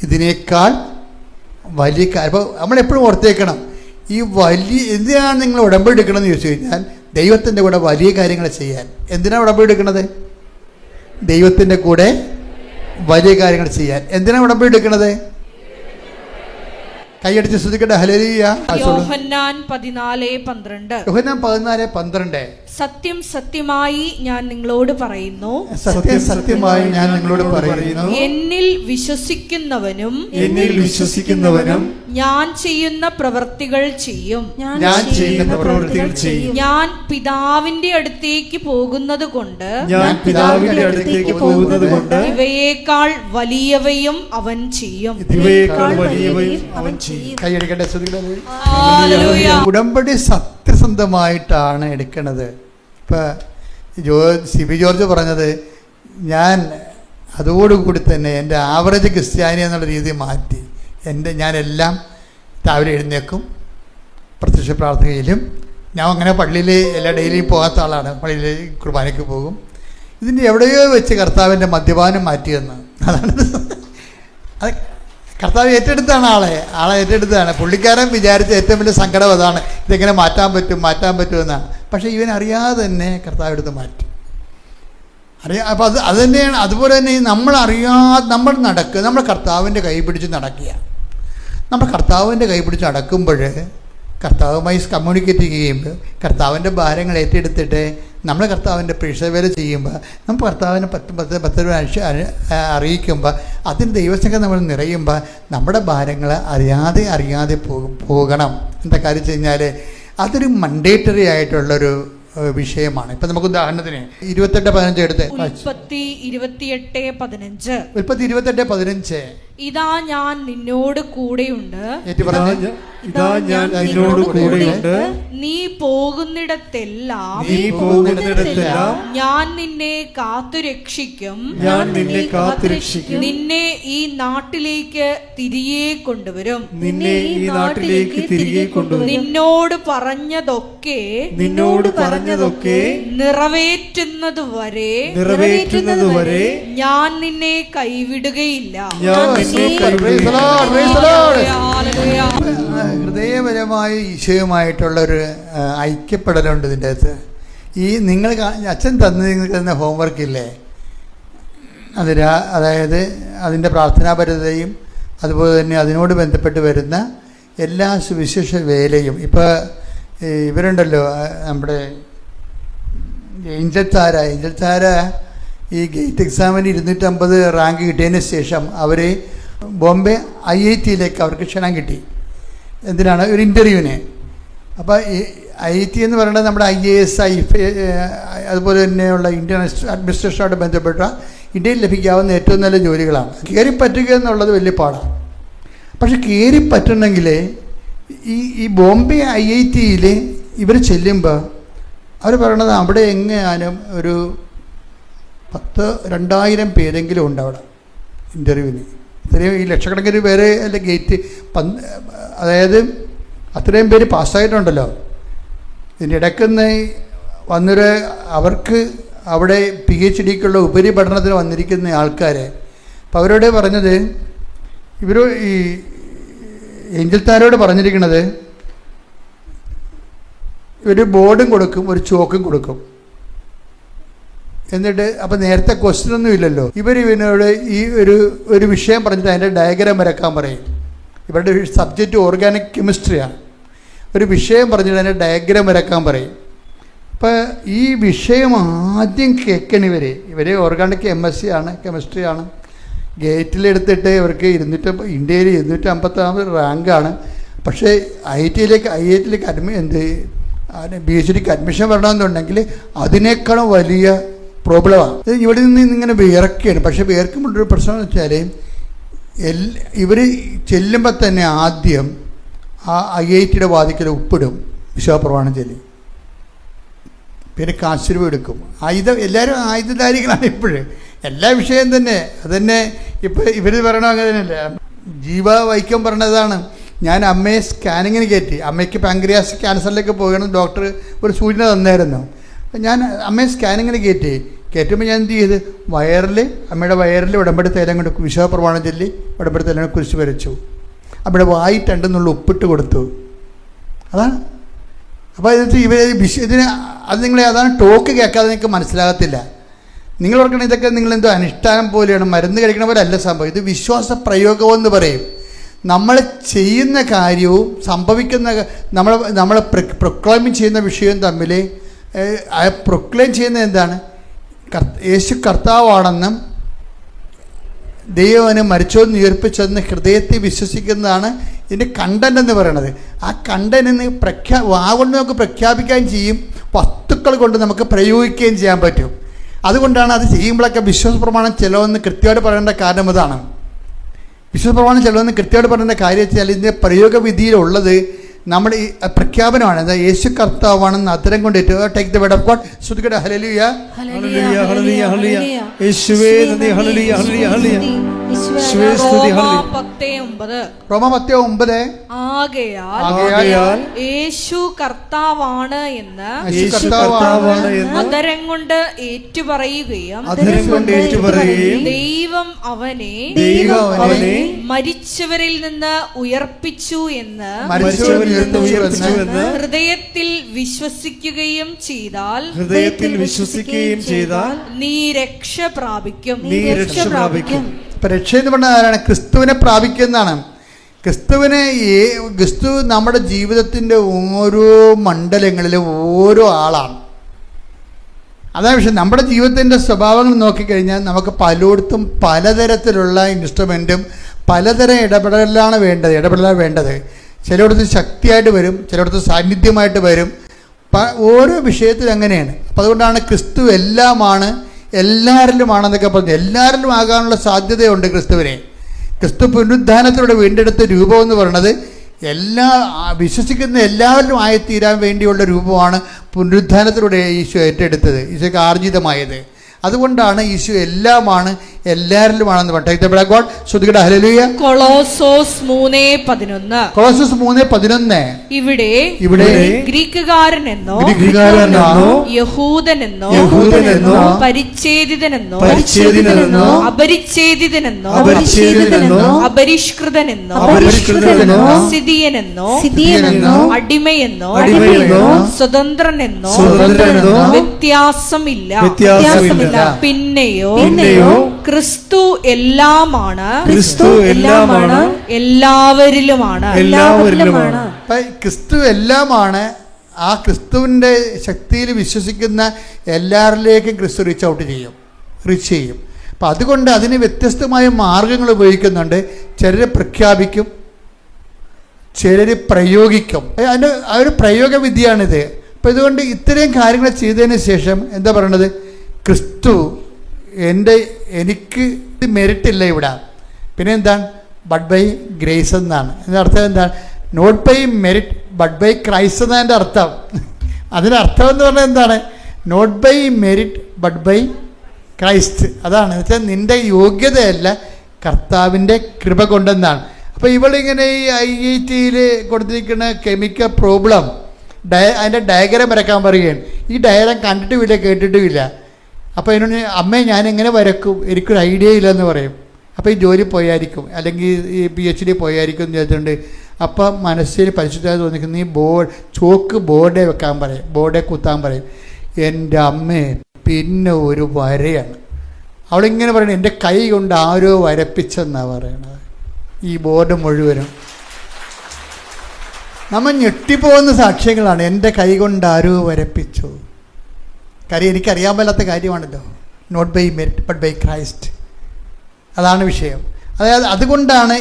ഇതിനേക്കാൾ വലിയ കാര്യം. അപ്പോൾ നമ്മളെപ്പോഴും ഓർത്തേക്കണം, ഈ വലിയ എന്തിനാണ് നിങ്ങൾ ഉടമ്പടി എടുക്കണമെന്ന് ചോദിച്ചു കഴിഞ്ഞാൽ ദൈവത്തിൻ്റെ കൂടെ വലിയ കാര്യങ്ങൾ ചെയ്യാൻ. എന്തിനാണ് ഉടമ്പടി എടുക്കുന്നത്? ദൈവത്തിൻ്റെ കൂടെ വലിയ കാര്യങ്ങൾ ചെയ്യാൻ. എന്തിനാണ് ഉടമ്പടി എടുക്കുന്നത്? കൈയടിച്ച് ശ്രദ്ധിക്കട്ടെ. ഹല്ലേലൂയ. യോഹന്നാൻ 14:12. യോഹന്നാൻ 14:12. സത്യം സത്യമായി ഞാൻ നിങ്ങളോട് പറയുന്നു, സത്യം സത്യമായി ഞാൻ നിങ്ങളോട് പറയുന്നു, എന്നിൽ വിശ്വസിക്കുന്നവനും ഞാൻ ചെയ്യുന്ന പ്രവൃത്തികൾ ചെയ്യും. ഞാൻ ചെയ്യുന്ന പ്രവൃത്തികൾ ചെയ്യും. ഞാൻ പിതാവിന്റെ അടുത്തേക്ക് പോകുന്നത് കൊണ്ട് ഇവയേക്കാൾ വലിയവയും അവൻ ചെയ്യും. കൈയടിക്കട്ടെ. ഉടമ്പടി സത്യസന്ധമായിട്ടാണ് എടുക്കുന്നത്. ഇപ്പം സിബി ജോർജ് പറഞ്ഞത്, ഞാൻ അതോടുകൂടി തന്നെ എൻ്റെ ആവറേജ് ക്രിസ്ത്യാനി എന്നുള്ള രീതി മാറ്റി. ഞാനെല്ലാം രാവിലെ എഴുന്നേക്കും, പ്രത്യക്ഷ പ്രാർത്ഥനയിലും ഞാൻ അങ്ങനെ പള്ളിയിൽ എല്ലാ ഡെയിലിയും പോകാത്ത ആളാണ്. പള്ളിയിൽ കുർബാനയ്ക്ക് പോകും. ഇതിൻ്റെ എവിടെയോ വെച്ച് കർത്താവിൻ്റെ മദ്യപാനം മാറ്റിയെന്ന്. അതാണ് അത് കർത്താവ് ഏറ്റെടുത്താണ്. ആളെ ഏറ്റെടുത്താണ്. പുള്ളിക്കാരൻ വിചാരിച്ച ഏറ്റവും വലിയ സങ്കടം അതാണ്, ഇതെങ്ങനെ മാറ്റാൻ പറ്റുമെന്നാണ്. പക്ഷേ ഇവൻ അറിയാതെ തന്നെ കർത്താവ് എടുത്ത് മാറ്റി. അപ്പം അത് തന്നെയാണ്. അതുപോലെ തന്നെ നമ്മൾ നടക്കുക, നമ്മൾ കർത്താവിൻ്റെ കൈ പിടിച്ച് നടക്കുക. നമ്മൾ കർത്താവിൻ്റെ കൈ പിടിച്ച് നടക്കുമ്പോൾ, കർത്താവുമായി കമ്മ്യൂണിക്കേറ്റ് ചെയ്യുമ്പോൾ, കർത്താവിൻ്റെ ഭാരങ്ങൾ ഏറ്റെടുത്തിട്ട് നമ്മൾ കർത്താവിൻ്റെ പ്രേക്ഷകവേല ചെയ്യുമ്പോൾ, നമ്മൾ കർത്താവിനെ 10 രൂപ അറിയിക്കുമ്പോൾ, അതിന് ദൈവസംഘം നമ്മൾ നിറയുമ്പോൾ നമ്മുടെ ഭാരങ്ങൾ അറിയാതെ പോകണം. എന്താ കാര്യം വെച്ച് കഴിഞ്ഞാൽ അതൊരു മണ്ടേറ്ററി ആയിട്ടുള്ളൊരു വിഷയമാണ്. ഇപ്പം നമുക്ക് ഉദാഹരണത്തിന് 28:15 എടുത്ത്. ഉൽപ്പത്തി 28:15. ഉൽപ്പത്തി 28:15. ഇതാ ഞാൻ നിന്നോട് കൂടെയുണ്ട്, ഇതാ ഞാൻ നിന്നോട് കൂടെയുണ്ട്, നീ പോകുന്നിടത്തെല്ലാം ഞാൻ നിന്നെ കാത്തുരക്ഷിക്കും, നിന്നെ ഈ നാട്ടിലേക്ക് തിരികെ കൊണ്ടുവരും, നിന്നോട് പറഞ്ഞതൊക്കെ നിറവേറ്റുന്നതുവരെ ഞാൻ നിന്നെ കൈവിടുകയില്ല. ഹൃദയപരമായ ഈശോയുമായിട്ടുള്ളൊരു ഐക്യപ്പെടലുണ്ട് ഇതിൻ്റെ അകത്ത്. നിങ്ങൾ അച്ഛൻ തന്ന ഹോംവർക്കില്ലേ, അതായത് അതിൻ്റെ പ്രാർത്ഥനാപരതയും അതുപോലെ തന്നെ അതിനോട് ബന്ധപ്പെട്ട് വരുന്ന എല്ലാ സുവിശേഷ വേലയും. ഇപ്പോൾ ഇവരുണ്ടല്ലോ, നമ്മുടെ ഏഞ്ചൽ താര ഈ ഗേറ്റ് എക്സാമിന് 250 റാങ്ക് കിട്ടിയതിന് ശേഷം അവർ ബോംബെ IIT-യിലേക്ക് അവർക്ക് ക്ഷണം കിട്ടി. എന്തിനാണ്? ഒരു ഇൻ്റർവ്യൂവിന്. അപ്പോൾ IIT എന്ന് പറയുന്നത് നമ്മുടെ IAS, അതുപോലെ തന്നെയുള്ള ഇന്ത്യൻ അഡ്മിനിസ്ട്രേഷനുമായിട്ട് ബന്ധപ്പെട്ട ഇന്ത്യയിൽ ലഭിക്കാവുന്ന ഏറ്റവും നല്ല ജോലികളാണ്. കയറിപ്പറ്റുക എന്നുള്ളത് വലിയ പാടാണ്. പക്ഷെ കയറിപ്പറ്റണമെങ്കിൽ ഈ ബോംബെ IIT-യിൽ ഇവർ ചെല്ലുമ്പോൾ അവർ പറയണത് അവിടെ എങ്ങനെയാലും ഒരു 2000 പേരെങ്കിലും ഉണ്ട് അവിടെ ഇൻ്റർവ്യൂവിന്. ഇത്രയും ഈ ലക്ഷക്കണക്കിന് പേര് അല്ലെ ഗേറ്റ്, അതായത് അത്രയും പേര് പാസ്സായിട്ടുണ്ടല്ലോ. ഇതിൻ്റെ ഇടയ്ക്കുന്ന അവർക്ക് അവിടെ PhD-ക്കുള്ള ഉപരിപഠനത്തിന് വന്നിരിക്കുന്ന ആൾക്കാരെ, അപ്പോൾ അവരോട് പറഞ്ഞത്, ഈ ഏഞ്ചൽ താരോട് പറഞ്ഞിരിക്കുന്നത്, ഒരു ബോർഡും കൊടുക്കും, ഒരു ചോക്കും കൊടുക്കും. എന്നിട്ട് അപ്പം നേരത്തെ ക്വസ്റ്റ്യൻ ഒന്നും ഇല്ലല്ലോ, ഇവനോട് ഈ ഒരു വിഷയം പറഞ്ഞിട്ട് അതിൻ്റെ ഡയഗ്രാം വരക്കാൻ പറയും. ഇവരുടെ സബ്ജക്റ്റ് ഓർഗാനിക് കെമിസ്ട്രിയാണ്. ഒരു വിഷയം പറഞ്ഞിട്ട് അതിൻ്റെ ഡയഗ്രാം വരക്കാൻ പറയും. അപ്പോൾ ഈ വിഷയം ആദ്യം കേൾക്കണം ഇവർ ഓർഗാനിക് MSc ആണ്, കെമിസ്ട്രിയാണ്. ഗേറ്റിലെടുത്തിട്ട് ഇവർക്ക് ഇന്ത്യയിൽ 250 റാങ്കാണ്. പക്ഷേ IIT-യിലേക്ക് PhD-ക്ക് അഡ്മിഷൻ വരണമെന്നുണ്ടെങ്കിൽ അതിനേക്കാളും വലിയ പ്രോബ്ലമാണ്. ഇവിടെ നിന്ന് ഇങ്ങനെ വിയർക്കുകയാണ്. പക്ഷേ വിയർക്കുമ്പോഴൊരു പ്രശ്നം എന്ന് വെച്ചാൽ ഇവർ ചെല്ലുമ്പോൾ തന്നെ ആദ്യം ആ IIT-യുടെ വാതിക്കൽ ഉപ്പിടും, വിശ്വാസപ്രമാണം ചൊല്ലി. പിന്നെ കാശുരൂപ എടുക്കും. എല്ലാവരും ആയുധധാരികളാണ് ഇപ്പോഴും. എല്ലാ വിഷയം തന്നെ അതന്നെ. ഇപ്പോൾ ഇവർ പറയണ അങ്ങനെ തന്നെയല്ലേ. ജീവവൈക്യം പറഞ്ഞതാണ്, ഞാൻ അമ്മയെ സ്കാനിങ്ങിന് കയറ്റി. അമ്മയ്ക്ക് പാങ്ക്രിയാസ് ക്യാൻസറിലേക്ക് പോകണം, ഡോക്ടർ ഒരു സൂചന തന്നായിരുന്നു. ഞാൻ അമ്മയെ സ്കാനിങ്ങിന് കയറ്റുമ്പോൾ ഞാൻ എന്ത് ചെയ്ത്, അമ്മയുടെ വയറിൽ ഉടമ്പടി തൈലം കൊണ്ട് വിശ്വാസപ്രമാണം ചൊല്ലി ഉടമ്പടി തൈലം കുരിശ് വരച്ചു. അവിടെ വായിട്ടുണ്ടെന്നുള്ള ഉപ്പിട്ട് കൊടുത്തു. അതാണ്. അപ്പോൾ ഇതിന് അത് നിങ്ങളെ അതാണ് ടോക്ക് കേൾക്കാതെ നിങ്ങൾക്ക് മനസ്സിലാകത്തില്ല. നിങ്ങൾ ഓർക്കണം, ഇതൊക്കെ നിങ്ങളെന്തോ അനുഷ്ഠാനം പോലെയാണ്, മരുന്ന് കഴിക്കണ പോലെ അല്ല സംഭവം. ഇത് വിശ്വാസ പ്രയോഗമെന്ന് പറയും. നമ്മൾ ചെയ്യുന്ന കാര്യവും സംഭവിക്കുന്ന നമ്മൾ പ്രൊക്ലെയിം ചെയ്യുന്ന വിഷയവും തമ്മിൽ പ്രൊക്ലെയിം ചെയ്യുന്നത് എന്താണ്? യേശു കർത്താവാണെന്നും ദൈവനെ മരിച്ചോന്ന് ഉയർപ്പിച്ചെന്ന് ഹൃദയത്തിൽ വിശ്വസിക്കുന്നതാണ് ഇതിൻ്റെ കണ്ടന്റ് എന്ന് പറയുന്നത്. ആ കണ്ടന്റിന് വാഗൊണ്ട് നമുക്ക് പ്രഖ്യാപിക്കുകയും ചെയ്യും, വസ്തുക്കൾ കൊണ്ട് നമുക്ക് പ്രയോഗിക്കുകയും ചെയ്യാൻ പറ്റും. അതുകൊണ്ടാണ് അത് ചെയ്യുമ്പോഴൊക്കെ വിശ്വാസപ്രമാണം ചെലവെന്ന് കൃത്യമായിട്ട് പറയേണ്ട കാരണം ഇതാണ്. വിശ്വാസപ്രമാണം ചെലവെന്ന് കൃത്യമായിട്ട് പറയേണ്ട കാര്യം വെച്ചാൽ ഇതിൻ്റെ പ്രയോഗവിധിയിലുള്ളത് നമ്മുടെ ഈ പ്രഖ്യാപനമാണ്. എന്താ? യേശു കർത്താവാണെന്ന് അത്തരം കൊണ്ടിട്ട് take the word of God. ശ്രുതികട ഹല്ലേലൂയ ഹല്ലേലൂയ ഹല്ലേലൂയ ഹല്ലേലൂയ. യേശുവേ നന്ദി. Hallelujah hallelujah hallelujah. യേശുവേ സ്തുതി. ഹല്ലേലൂയ. റോമ 10:9 ആകയാൽ യേശു കർത്താവാണ് എന്ന് അധരം കൊണ്ട് ഏറ്റുപറയുകയും ദൈവം അവനെ മരിച്ചവരിൽ നിന്ന് ഉയർപ്പിച്ചു എന്ന് ഹൃദയത്തിൽ വിശ്വസിക്കുകയും ചെയ്താൽ നീ രക്ഷ പ്രാപിക്കും. രക്ഷ എന്ന് പറഞ്ഞാൽ ആരാണ്? ക്രിസ്തുവിനെ പ്രാപിക്കുന്നതാണ്. ക്രിസ്തു നമ്മുടെ ജീവിതത്തിൻ്റെ ഓരോ മണ്ഡലങ്ങളിലും ഓരോ ആളാണ്. അതാണ് വിഷയം. നമ്മുടെ ജീവിതത്തിൻ്റെ സ്വഭാവങ്ങൾ നോക്കിക്കഴിഞ്ഞാൽ നമുക്ക് പലയിടത്തും പലതരത്തിലുള്ള ഇൻസ്ട്രുമെൻറ്റും പലതരം ഇടപെടലാണ് വേണ്ടത്. ചിലയിടത്ത് ശക്തിയായിട്ട് വരും, ചിലയിടത്ത് സാന്നിധ്യമായിട്ട് വരും. ഓരോ വിഷയത്തിൽ അങ്ങനെയാണ്. അപ്പം അതുകൊണ്ടാണ് ക്രിസ്തു എല്ലാമാണ്, എല്ലാവരിലുമാണെന്നൊക്കെ പറഞ്ഞു. എല്ലാവരിലും ആകാനുള്ള സാധ്യതയുണ്ട് ക്രിസ്തുവിനെ. ക്രിസ്തു പുനരുദ്ധാനത്തിലൂടെ വീണ്ടെടുത്ത രൂപം എന്ന് പറയുന്നത് വിശ്വസിക്കുന്ന എല്ലാവരിലും ആയിത്തീരാൻ വേണ്ടിയുള്ള രൂപമാണ് പുനരുദ്ധാനത്തിലൂടെ ഈശോ ഏറ്റെടുത്തത്, ഈശോയ്ക്ക് ആർജിതമായത്. അതുകൊണ്ടാണ് ഈശോ എല്ലാമാണ്, എല്ലാവരിലുമാണെന്ന് പറഞ്ഞു. ശ്രുതികട ഹല്ലേലൂയ. കൊളോസോസ് 3:11. ഇവിടെ ഗ്രീക്കുകാരനെന്നോ യഹൂദനെന്നോ പരിച്ഛേദിതനെന്നോ അപരിച്ഛേദിതനെന്നോ അപരിഷ്കൃതനെന്നോ സിദിയനെന്നോ അടിമയെന്നോ സ്വതന്ത്രനെന്നോ വ്യത്യാസമില്ല. പിന്നെയോ ക്രിസ്തു എല്ലാമാണ്, എല്ലാവരിലുമാണ്. ക്രിസ്തു എല്ലാമാണ്. ആ ക്രിസ്തുവിൻ്റെ ശക്തിയിൽ വിശ്വസിക്കുന്ന എല്ലാവരിലേക്കും ക്രിസ്തു റീച്ച് ഔട്ട് ചെയ്യും. അപ്പം അതുകൊണ്ട് അതിന് വ്യത്യസ്തമായ മാർഗങ്ങൾ ഉപയോഗിക്കുന്നുണ്ട്. ചിലർ പ്രഖ്യാപിക്കും, ചിലർ പ്രയോഗിക്കും. അതിൻ്റെ ആ ഒരു പ്രയോഗവിധിയാണിത്. അപ്പം ഇതുകൊണ്ട് ഇത്രയും കാര്യങ്ങൾ ചെയ്തതിന് ശേഷം എന്താ പറയണത്? ക്രിസ്തു എനിക്ക് മെറിറ്റില്ല ഇവിടെ. പിന്നെ എന്താണ്? ബട്ട് ബൈ ഗ്രേസ് എന്നാണ്. അതിൻ്റെ അർത്ഥം എന്താണ്? Not by merit but by Christ എന്നതിൻ്റെ അർത്ഥം. അതിനർത്ഥം എന്ന് പറഞ്ഞാൽ എന്താണ്? Not by merit but by Christ. അതാണ് വെച്ചാൽ നിൻ്റെ യോഗ്യതയല്ല, കർത്താവിൻ്റെ കൃപ കൊണ്ടെന്നാണ്. അപ്പോൾ ഇവളിങ്ങനെ ഈ IIT കൊടുത്തിരിക്കുന്ന കെമിക്കൽ പ്രോബ്ലം അതിൻ്റെ ഡയഗ്രാം വരക്കാൻ പറയുകയാണ്. ഈ ഡയഗ്രാം കണ്ടിട്ടുമില്ല, കേട്ടിട്ടുമില്ല. അപ്പോൾ എന്നോട് അമ്മേ ഞാനെങ്ങനെ വരക്കും, എനിക്കൊരു ഐഡിയ ഇല്ലെന്ന് പറയും. അപ്പോൾ ഈ ജോലി പോയായിരിക്കും, അല്ലെങ്കിൽ ഈ PhD പോയായിരിക്കും എന്ന് ചോദിച്ചിട്ടുണ്ട്. അപ്പം മനസ്സിൽ പരിശുദ്ധമായി തോന്നിക്കുന്ന ഈ ചോക്ക് ബോർഡേ വെക്കാൻ പറയും, ബോർഡേ കുത്താൻ പറയും. എൻ്റെ അമ്മേ പിന്നെ ഒരു വരയാണ്. അവളിങ്ങനെ പറയണത് എൻ്റെ കൈ കൊണ്ട് ആരോ വരപ്പിച്ചെന്നാണ് പറയണത്. ഈ ബോർഡ് മുഴുവനും നമ്മൾ ഞെട്ടിപ്പോകുന്ന സാക്ഷ്യങ്ങളാണ്. എൻ്റെ കൈ കൊണ്ട് ആരോ വരപ്പിച്ചു. കാര്യം എനിക്കറിയാൻ മേലാത്ത കാര്യമാണല്ലോ. Not by merit but by Christ. അതാണ് വിഷയം. അതായത് അതുകൊണ്ടാണ്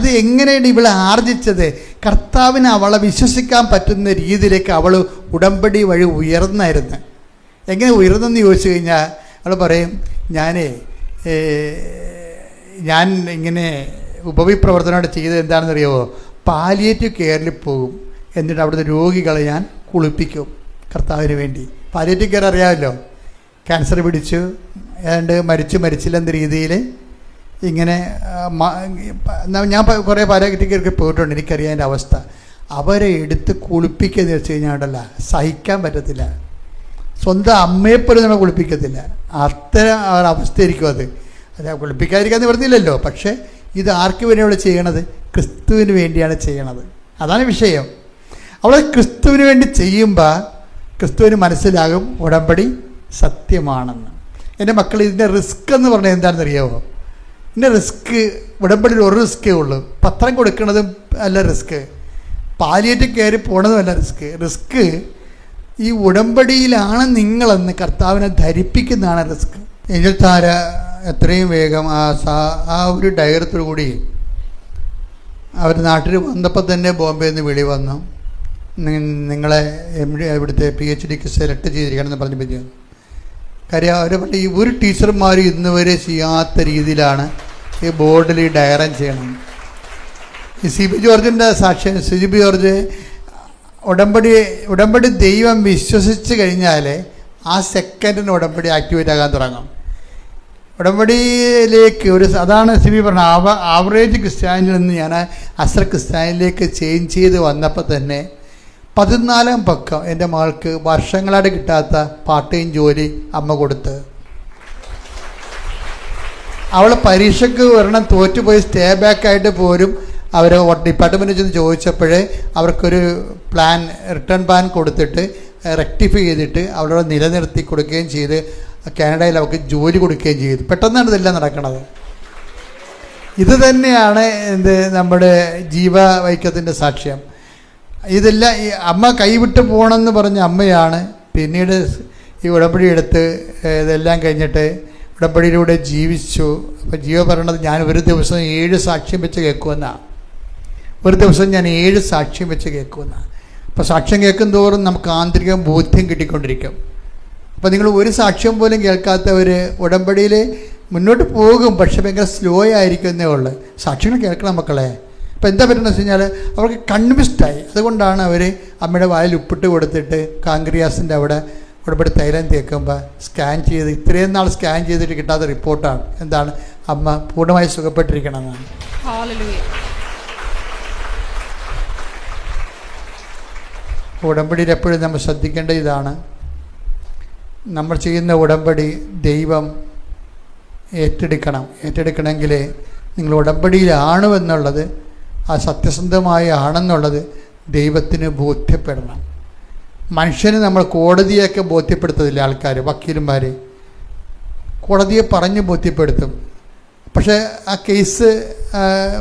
അത് എങ്ങനെയാണ് ഇവളെ ആർജിച്ചത്? കർത്താവിന് അവളെ വിശ്വസിക്കാൻ പറ്റുന്ന രീതിയിലേക്ക് അവൾ ഉടമ്പടി വഴി ഉയർന്നായിരുന്നു. എങ്ങനെ ഉയർന്നെന്ന് ചോദിച്ചു കഴിഞ്ഞാൽ അവൾ പറയും, ഞാൻ ഇങ്ങനെ ഉപവിപ്രവർത്തനമായിട്ട് ചെയ്തത് എന്താണെന്നറിയാമോ? പാലിയേറ്റീവ് കെയറിൽ പോകും, എന്നിട്ട് അവിടുത്തെ രോഗികളെ ഞാൻ കുളിപ്പിക്കും കർത്താവിന് വേണ്ടി. പാലിയേറ്റീവ് കെയർ അറിയാമല്ലോ, ക്യാൻസർ പിടിച്ചു ഏതാണ്ട് മരിച്ചില്ല എന്ന രീതിയിൽ ഇങ്ങനെ ഞാൻ കുറേ പാലിയേറ്റീവ് കെയർക്ക് പോയിട്ടുണ്ട്, എനിക്കറിയാം എൻ്റെ അവസ്ഥ. അവരെ എടുത്ത് കുളിപ്പിക്കുകയെന്ന് വെച്ച് കഴിഞ്ഞാൽ ഉണ്ടല്ലോ, സഹിക്കാൻ പറ്റത്തില്ല. സ്വന്തം അമ്മയെപ്പോലും നമ്മൾ കുളിപ്പിക്കത്തില്ല. അത്തരം അവസ്ഥയായിരിക്കും അത്. കുളിപ്പിക്കാതിരിക്കാൻ നിവർത്തിയില്ലല്ലോ. പക്ഷേ ഇത് ആർക്ക് വേണ്ടിയാണ് ചെയ്യണത്? ക്രിസ്തുവിന് വേണ്ടിയാണ് ചെയ്യണത്. അതാണ് വിഷയം. അവൾ ക്രിസ്തുവിന് വേണ്ടി ചെയ്യുമ്പോൾ ക്രിസ്തുവിന് മനസ്സിലാകും ഉടമ്പടി സത്യമാണെന്ന്. എൻ്റെ മക്കൾ, ഇതിൻ്റെ റിസ്ക് എന്ന് പറഞ്ഞാൽ എന്താണെന്ന് അറിയാമോ? ഇതിൻ്റെ റിസ്ക്, ഉടമ്പടിയിൽ ഒരു റിസ്ക്കേ ഉള്ളൂ. പത്രം കൊടുക്കുന്നതും അല്ല റിസ്ക്, പാലിയേറ്റീവ് കെയർ പോണതും അല്ല റിസ്ക് ഈ ഉടമ്പടിയിലാണ് നിങ്ങളെന്ന് കർത്താവിനെ ധരിപ്പിക്കുന്നതാണ് റിസ്ക്. എങ്കിൽ താര എത്രയും വേഗം ആ ഒരു ധൈര്യത്തോടു കൂടി അവർ നാട്ടിൽ വന്നപ്പോൾ തന്നെ ബോംബെയിൽ നിന്ന് വിളി വന്നു, നിങ്ങളെ ഇവിടുത്തെ PhDക്ക് സെലക്ട് ചെയ്തിരിക്കണമെന്ന് പറഞ്ഞ് പറ്റിയത്. കാര്യം അവർ പറഞ്ഞ ഈ ഒരു ടീച്ചർമാർ ഇന്ന് വരെ ചെയ്യാത്ത രീതിയിലാണ് ഈ ബോർഡിൽ ഈ ഡയഗ്രം ചെയ്യണം. ഈ CB ജോർജിൻ്റെ സാക്ഷ്യം, CB ജോർജ് ഉടമ്പടി ദൈവം വിശ്വസിച്ച് കഴിഞ്ഞാൽ ആ സെക്കൻഡിന് ഉടമ്പടി ആക്ടിവേറ്റ് ആകാൻ തുടങ്ങും. ഉടമ്പടിയിലേക്ക് അതാണ് CB പറഞ്ഞ ആവറേജ് ക്രിസ്ത്യാനിയിൽ നിന്ന് ഞാൻ അസർ ക്രിസ്ത്യാനിലേക്ക് ചേഞ്ച് ചെയ്ത് വന്നപ്പോൾ തന്നെ 14 പക്കം എൻ്റെ മകൾക്ക് വർഷങ്ങളായിട്ട് കിട്ടാത്ത പാർട്ട് ടൈം ജോലി അമ്മ കൊടുത്ത്. അവൾ പരീക്ഷയ്ക്ക് ഒരെണ്ണം തോറ്റുപോയി സ്റ്റേ ബാക്കായിട്ട് പോലും അവർ ഡിപ്പാർട്ട്മെൻറ്റിൽ ചെന്ന് ചോദിച്ചപ്പോഴേ അവർക്കൊരു റിട്ടേൺ പ്ലാൻ കൊടുത്തിട്ട് റെക്ടിഫൈ ചെയ്തിട്ട് അവളോട് നിലനിർത്തി കൊടുക്കുകയും ചെയ്ത് കാനഡയിൽ അവർക്ക് ജോലി കൊടുക്കുകയും ചെയ്തു. പെട്ടെന്നാണ് ഇതെല്ലാം നടക്കുന്നത്. ഇത് തന്നെയാണ് നമ്മുടെ ജീവവൈക്യത്തിൻ്റെ സാക്ഷ്യം. ഇതെല്ലാം ഈ അമ്മ കൈവിട്ട് പോകണമെന്ന് പറഞ്ഞ അമ്മയാണ് പിന്നീട് ഈ ഉടമ്പടി എടുത്ത് ഇതെല്ലാം കഴിഞ്ഞിട്ട് ഉടമ്പടിയിലൂടെ ജീവിച്ചു. അപ്പോൾ ജീവ പറയണത് ഞാൻ ഒരു ദിവസം 7 സാക്ഷ്യം വെച്ച് കേൾക്കുമെന്നാണ്. ഒരു ദിവസം ഞാൻ 7 സാക്ഷ്യം വെച്ച് കേൾക്കുമെന്നാണ്. അപ്പോൾ സാക്ഷ്യം കേൾക്കും തോറും നമുക്ക് ആന്തരിക ബോധ്യം കിട്ടിക്കൊണ്ടിരിക്കും. അപ്പോൾ നിങ്ങൾ ഒരു സാക്ഷ്യം പോലും കേൾക്കാത്തവർ ഉടമ്പടിയിൽ മുന്നോട്ട് പോകും, പക്ഷെ ഭയങ്കര സ്ലോ ആയിരിക്കുന്നേ ഉള്ളൂ. സാക്ഷ്യങ്ങൾ കേൾക്കണം മക്കളെ. അപ്പോൾ എന്താ പറ്റുന്നത് വെച്ച് കഴിഞ്ഞാൽ അവർക്ക് കൺവിൻസ്ഡായി. അതുകൊണ്ടാണ് അവർ അമ്മയുടെ വായിൽ ഉപ്പിട്ട് കൊടുത്തിട്ട് കാങ്ക്രിയാസിൻ്റെ അവിടെ ഉടമ്പടി തൈലം തേക്കുമ്പോൾ സ്കാൻ ചെയ്ത് ഇത്രയും നാൾ സ്കാൻ ചെയ്തിട്ട് കിട്ടാത്ത റിപ്പോർട്ടാണ് എന്താണ്, അമ്മ പൂർണ്ണമായി സുഖപ്പെട്ടിരിക്കണമെന്നാണ്. ഉടമ്പടിയിൽ എപ്പോഴും നമ്മൾ ശ്രദ്ധിക്കേണ്ട ഇതാണ്, നമ്മൾ ചെയ്യുന്ന ഉടമ്പടി ദൈവം ഏറ്റെടുക്കണമെങ്കിൽ നിങ്ങൾ ഉടമ്പടിയിലാണെന്നുള്ളത്, ആ സത്യസന്ധമായി ആണെന്നുള്ളത് ദൈവത്തിന് ബോധ്യപ്പെടണം. മനുഷ്യന് നമ്മൾ കോടതിയൊക്കെ ബോധ്യപ്പെടുത്തതില്ല. ആൾക്കാർ, വക്കീലന്മാർ കോടതിയെ പറഞ്ഞ് ബോധ്യപ്പെടുത്തും. പക്ഷേ ആ കേസ്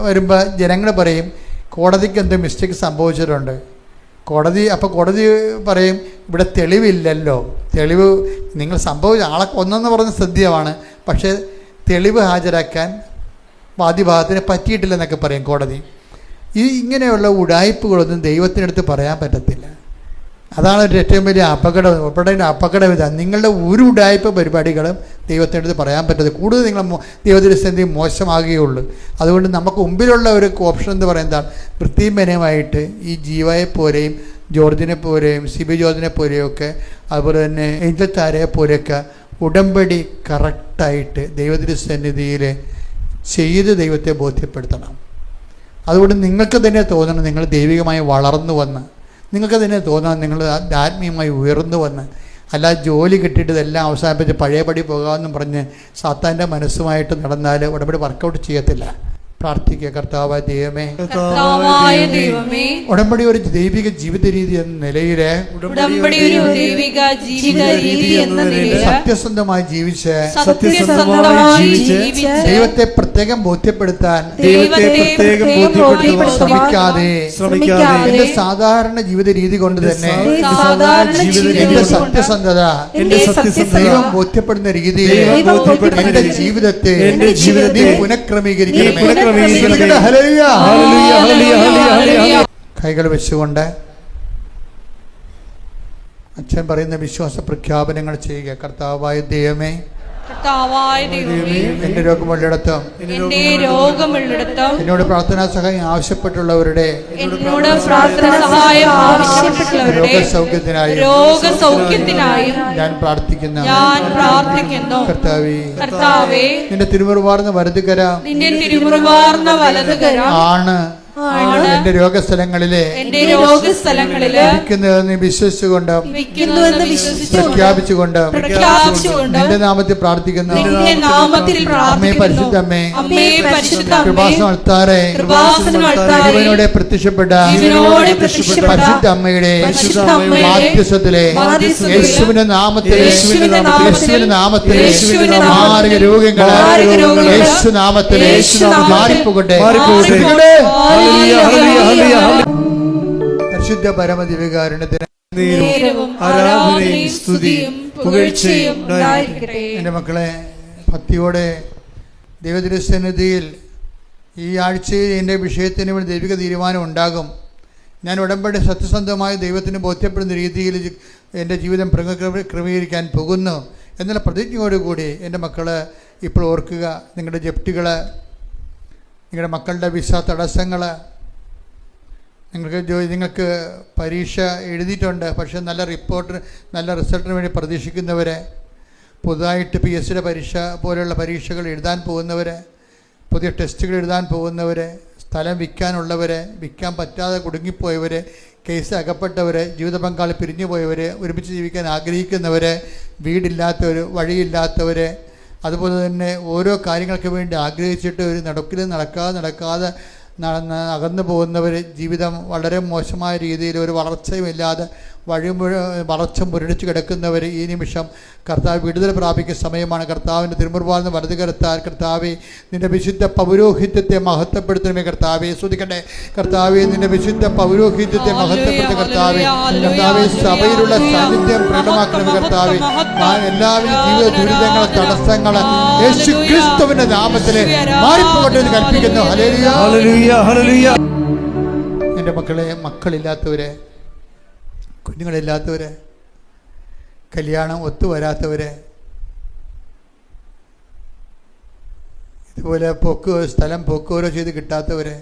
വരുമ്പോൾ ജനങ്ങൾ പറയും കോടതിക്ക് എന്ത് മിസ്റ്റേക്ക് സംഭവിച്ചിട്ടുണ്ട്. അപ്പോൾ കോടതി പറയും ഇവിടെ തെളിവില്ലല്ലോ, തെളിവ് നിങ്ങൾ സംഭവിച്ച ആളെ കൊന്നെന്ന് പറഞ്ഞ സത്യമാണ്, പക്ഷേ തെളിവ് ഹാജരാക്കാൻ വാദിഭാഗത്തിന് പറ്റിയിട്ടില്ലെന്നൊക്കെ പറയും കോടതി. ഇങ്ങനെയുള്ള ഉടായ്പകളൊന്നും ദൈവത്തിനടുത്ത് പറയാൻ പറ്റത്തില്ല. അതാണ് ഒരു ഏറ്റവും വലിയ അപകടം ഇതാണ്. നിങ്ങളുടെ ഒരു ഉടായ്പ പരിപാടികളും ദൈവത്തിനടുത്ത് പറയാൻ പറ്റത്തില്ല. കൂടുതൽ നിങ്ങൾ ദൈവത്തിൻ്റെ സ്ഥിതി മോശമാകുകയുള്ളൂ. അതുകൊണ്ട് നമുക്ക് മുമ്പിലുള്ള ഒരു ഓപ്ഷൻ എന്ന് പറയുന്നതാണ്, വൃത്തിമനമായിട്ട് ഈ ജീവയെപ്പോലെയും ജോർജിനെ പോലെയും CB ജോർജിനെ പോലെയൊക്കെ അതുപോലെ തന്നെ ഏഞ്ചൽ താരയെ പോലെയൊക്കെ ഉടമ്പടി കറക്റ്റായിട്ട് ദൈവത്തിൻ്റെ സന്നിധിയിൽ ചെയ്ത് ദൈവത്തെ ബോധ്യപ്പെടുത്തണം. അതുകൊണ്ട് നിങ്ങൾക്ക് തന്നെ തോന്നണം നിങ്ങൾ ദൈവികമായി വളർന്നു വന്ന്, നിങ്ങൾക്ക് തന്നെ തോന്നണം നിങ്ങൾ ആത്മീയമായി ഉയർന്നു വന്ന്. അല്ല ജോലി കിട്ടിയിട്ട് ഇതെല്ലാം അവസാനിപ്പിച്ച് പഴയപടി പോകാമെന്നും പറഞ്ഞ് സാത്താൻ്റെ മനസ്സുമായിട്ട് നടന്നാൽ ഉടമ്പടി വർക്കൗട്ട് ചെയ്യത്തില്ല. പ്രാർത്ഥിക്കുക. കർത്താവായ ദൈവമേ, ഉടമ്പടി ഒരു ദൈവിക ജീവിത രീതി എന്ന നിലയിൽ സത്യസന്ധമായി ജീവിച്ച് ദൈവത്തെ പ്രത്യേകം ബോധ്യപ്പെടുത്താൻ ശ്രമിക്കാതെ എന്റെ സാധാരണ ജീവിത രീതി കൊണ്ട് തന്നെ എന്റെ സത്യസന്ധത ദൈവം ബോധ്യപ്പെടുന്ന രീതിയിൽ എന്റെ ജീവിതത്തെ പുനഃക്രമീകരിക്കണമേ. കൈകൾ വെച്ചുകൊണ്ട് അച്ഛൻ പറയുന്ന വിശ്വാസ പ്രഖ്യാപനങ്ങൾ ചെയ്യുക. കർത്താവായ ദൈവമേ, എന്റെ രോഗമുള്ളിടത്തും എന്നോട് പ്രാർത്ഥനാ സഹായം ആവശ്യപ്പെട്ടുള്ളവരുടെ രോഗസൗഖ്യത്തിനായും ഞാൻ പ്രാർത്ഥിക്കുന്നു. കർത്താവേ, നിന്റെ തിരുമുറുവാർന്ന വലതുകര ആണ് എന്റെ രോഗസ്ഥലങ്ങളിലെ ഇരിക്കുന്നതെന്ന് വിശ്വസിച്ചുകൊണ്ട് പ്രഖ്യാപിച്ചുകൊണ്ട് നിന്റെ നാമത്തിൽ പ്രാർത്ഥിക്കുന്നു. അമ്മേ പരിശുദ്ധമ്മേ, കൃപാസനം അൾത്താരെ ജീവനോടെ പ്രത്യക്ഷപ്പെട്ട പരിശുദ്ധ അമ്മയുടെ മാധ്യസ്ഥത്തിലെ യേശുവിന്റെ നാമത്തിലെ മാരക രോഗങ്ങളെ യേശു നാമത്തിലെ മാറിപ്പോകട്ടെ. പരിശുദ്ധ പരമദിവ്യകാരുണ്യത്തിന് എൻ്റെ മക്കളെ, ഭക്തിയോടെ ദൈവതിരുസന്നിധിയിൽ ഈ ആഴ്ചയിൽ എൻ്റെ വിഷയത്തിന് വേണ്ടി ദൈവിക തീരുമാനം ഉണ്ടാകും. ഞാൻ ഉടമ്പടി സത്യസന്ധമായി ദൈവത്തിന് ബോധ്യപ്പെടുന്ന രീതിയിൽ എൻ്റെ ജീവിതം ക്രമീകരിക്കാൻ പോകുന്നു എന്നുള്ള പ്രതിജ്ഞയോടുകൂടി എൻ്റെ മക്കൾ ഇപ്പോൾ ഓർക്കുക. നിങ്ങളുടെ ജപ്തികൾ, നിങ്ങളുടെ മക്കളുടെ വിസ തടസ്സങ്ങൾ, നിങ്ങൾക്ക് പരീക്ഷ എഴുതിയിട്ടുണ്ട് പക്ഷേ നല്ല റിസൾട്ടിന് വേണ്ടി പ്രതീക്ഷിക്കുന്നവർ, പുതുതായിട്ട് PSCയുടെ പരീക്ഷ പോലെയുള്ള പരീക്ഷകൾ എഴുതാൻ പോകുന്നവർ, പുതിയ ടെസ്റ്റുകൾ എഴുതാൻ പോകുന്നവർ, സ്ഥലം വിൽക്കാനുള്ളവർ, വിൽക്കാൻ പറ്റാതെ കുടുങ്ങിപ്പോയവർ, കേസ് അകപ്പെട്ടവർ, ജീവിത പങ്കാളി പിരിഞ്ഞു പോയവർ, ഒരുമിച്ച് ജീവിക്കാൻ ആഗ്രഹിക്കുന്നവർ, വീടില്ലാത്തവർ, വഴിയില്ലാത്തവർ, അതുപോലെ തന്നെ ഓരോ കാര്യങ്ങൾക്ക് വേണ്ടി ആഗ്രഹിച്ചിട്ട് ഒരു നടക്കാതെ അകന്നു പോകുന്നവർ, ജീവിതം വളരെ മോശമായ രീതിയിൽ ഒരു വളർച്ചയുമില്ലാതെ വളർച്ച മുരടിച്ച് കിടക്കുന്നവർ, ഈ നിമിഷം കർത്താവ് വിടുതൽ പ്രാപിക്കുന്ന സമയമാണ്. കർത്താവിൻ്റെ തിരുമുറുപാലെന്ന് വലതു കർത്താൽ കർത്താവെ നിൻ്റെ വിശുദ്ധ പൗരോഹിത്യത്തെ മഹത്വപ്പെടുത്തണമേ. കർത്താവെ സ്തുതിക്കട്ടെ. കർത്താവെ നിൻ്റെ വിശുദ്ധ പൗരോഹിത്യത്തെ മഹത്വപ്പെടുത്ത കർത്താവെ സഭയിലുള്ള സാന്നിധ്യം പ്രകടമാക്കണമേ. കർത്താവെ എല്ലാവിധ ജീവിത ദുരിതങ്ങൾ, തടസ്സങ്ങൾ യേശു ക്രിസ്തുവിന്റെ നാമത്തിൽ മാറിപ്പോകട്ടെ എന്ന് കൽപ്പിക്കുന്നു. ഹല്ലേലൂയ. എൻ്റെ മക്കളെ, മക്കളില്ലാത്തവരെ, കുഞ്ഞുങ്ങളില്ലാത്തവരെ, കല്യാണം ഒത്തുവരാത്തവരെ, ഇതുപോലെ സ്ഥലം പോക്കുവരോ ചെയ്ത് കിട്ടാത്തവരെ,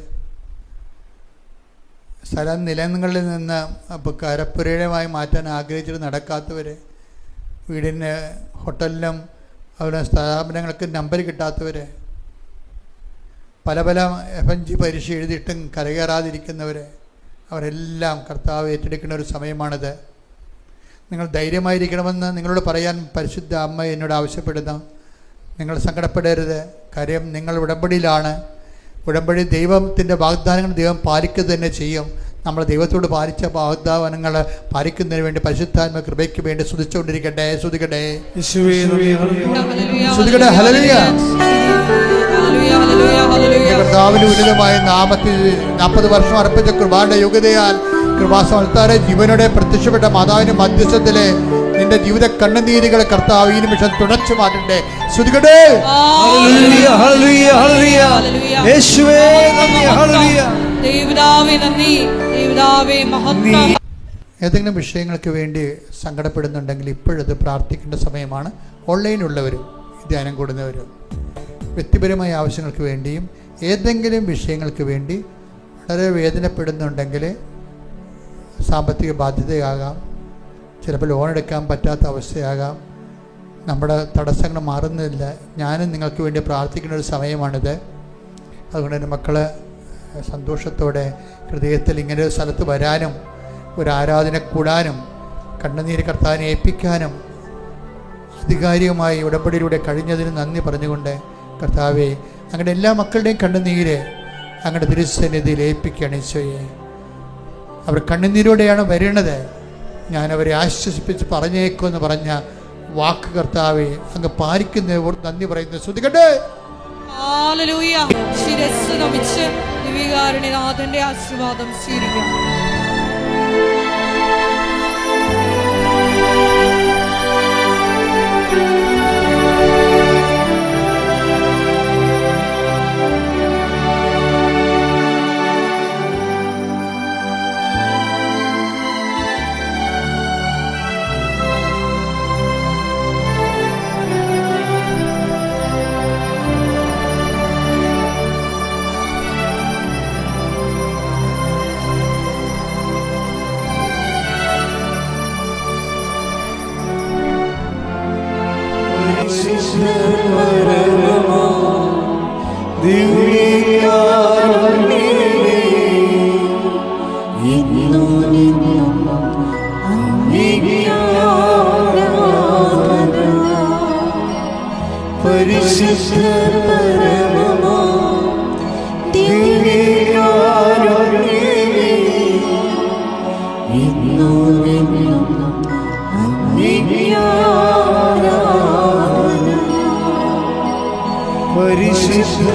സ്ഥലം നിലങ്ങളിൽ നിന്ന് കരപ്പുരയുമായി മാറ്റാൻ ആഗ്രഹിച്ചിട്ട് നടക്കാത്തവരെ, വീടിന് ഹോട്ടലിനും അവിടെ സ്ഥാപനങ്ങൾക്ക് നമ്പർ കിട്ടാത്തവരെ, പല FNG പരീക്ഷ എഴുതിയിട്ടും കരകയറാതിരിക്കുന്നവരെ, അവരെല്ലാം കർത്താവ് ഏറ്റെടുക്കുന്ന ഒരു സമയമാണിത്. നിങ്ങൾ ധൈര്യമായിരിക്കണമെന്ന് നിങ്ങളോട് പറയാൻ പരിശുദ്ധ അമ്മ എന്നോട് ആവശ്യപ്പെടുന്നു. നിങ്ങൾ സങ്കടപ്പെടരുത്. കാര്യം നിങ്ങൾ ഉടമ്പടിയിലാണ്. ഉടമ്പടി ദൈവത്തിൻ്റെ വാഗ്ദാനങ്ങൾ ദൈവം പാലിക്കുക തന്നെ ചെയ്യും. നമ്മൾ ദൈവത്തോട് പാലിച്ച വാഗ്ദാനങ്ങൾ പാലിക്കുന്നതിന് വേണ്ടി പരിശുദ്ധാത്മ കൃപയ്ക്ക് വേണ്ടി സ്തുതിച്ചുകൊണ്ടിരിക്കട്ടെ. സ്തുതിക്കട്ടെ. ഹല്ലേലൂയ. കർത്താവിന്റെ ഉന്നതമായ നാമത്തിൽ 40 വർഷം അർപ്പിച്ച കൃപാന്റെ യോഗ്യതയാൽ കൃപാസനം അൾത്താരെ ജീവനോടെ പ്രത്യക്ഷപ്പെട്ട മാതാവിന്റെ മധ്യസ്ഥത്തിലെ നിന്റെ ജീവിത കണ്ണുനീരുകളെ കർത്താവ് ഈ നിമിഷം തുടച്ചു മാറ്റട്ടെ. സ്തുതിക്കട്ടെ. ഏതെങ്കിലും വിഷയങ്ങൾക്ക് വേണ്ടി സങ്കടപ്പെടുന്നുണ്ടെങ്കിൽ ഇപ്പോഴത് പ്രാർത്ഥിക്കേണ്ട സമയമാണ്. ഓൺലൈനിലുള്ളവരും ധ്യാനം കൂടുന്നവരും വ്യക്തിപരമായ ആവശ്യങ്ങൾക്ക് വേണ്ടിയും ഏതെങ്കിലും വിഷയങ്ങൾക്ക് വേണ്ടി വളരെ വേദനപ്പെടുന്നുണ്ടെങ്കിൽ, സാമ്പത്തിക ബാധ്യതയാകാം, ചിലപ്പോൾ ലോൺ എടുക്കാൻ പറ്റാത്ത അവസ്ഥയാകാം, നമ്മുടെ തടസ്സങ്ങൾ മാറുന്നില്ല, ഞാനും നിങ്ങൾക്ക് വേണ്ടി പ്രാർത്ഥിക്കുന്ന ഒരു സമയമാണിത്. അതുകൊണ്ട് എൻ്റെ മക്കൾ സന്തോഷത്തോടെ ഹൃദയത്തിൽ ഇങ്ങനെ ഒരു സ്ഥലത്ത് വരാനും ഒരു ആരാധന കൂടാനും കണ്ണുനീര് കർത്താവിനെ ഏൽപ്പിക്കാനും ആധികാരികമായി ഉടമ്പടിയിലൂടെ കഴിഞ്ഞതിന് നന്ദി പറഞ്ഞുകൊണ്ട് കർത്താവെ അങ്ങയുടെ എല്ലാ മക്കളുടെയും കണ്ണുനീര് അങ്ങയുടെ തിരുസന്നിധിയിൽ ഏൽപ്പിക്കുകയാണ്. ഈശോയെ, അവർ കണ്ണുനീരോടെയാണ് വരുന്നത്. ഞാൻ അവരെ ആശ്വസിപ്പിച്ച് പറഞ്ഞേക്കുമെന്ന് പറഞ്ഞ വാക്ക് കർത്താവെ അങ്ങ് പാലിക്കുന്നവർ നന്ദി പറയുന്നു. ശ്രദ്ധിക്കട്ടെ. ഹല്ലേലൂയ. ശിരസ്സ് നമിച്ച് ദിവ്യകാരുണ്യനാഥന്റെ ആശീർവാദം സ്വീകരിക്കാം. പരിശുദ്ധ പരമമാ ദിവ്യകാരുണ്യമേ, ഇന്നുമെന്നും അങ്ങേക്ക് ആരാധന. പരിശുദ്ധ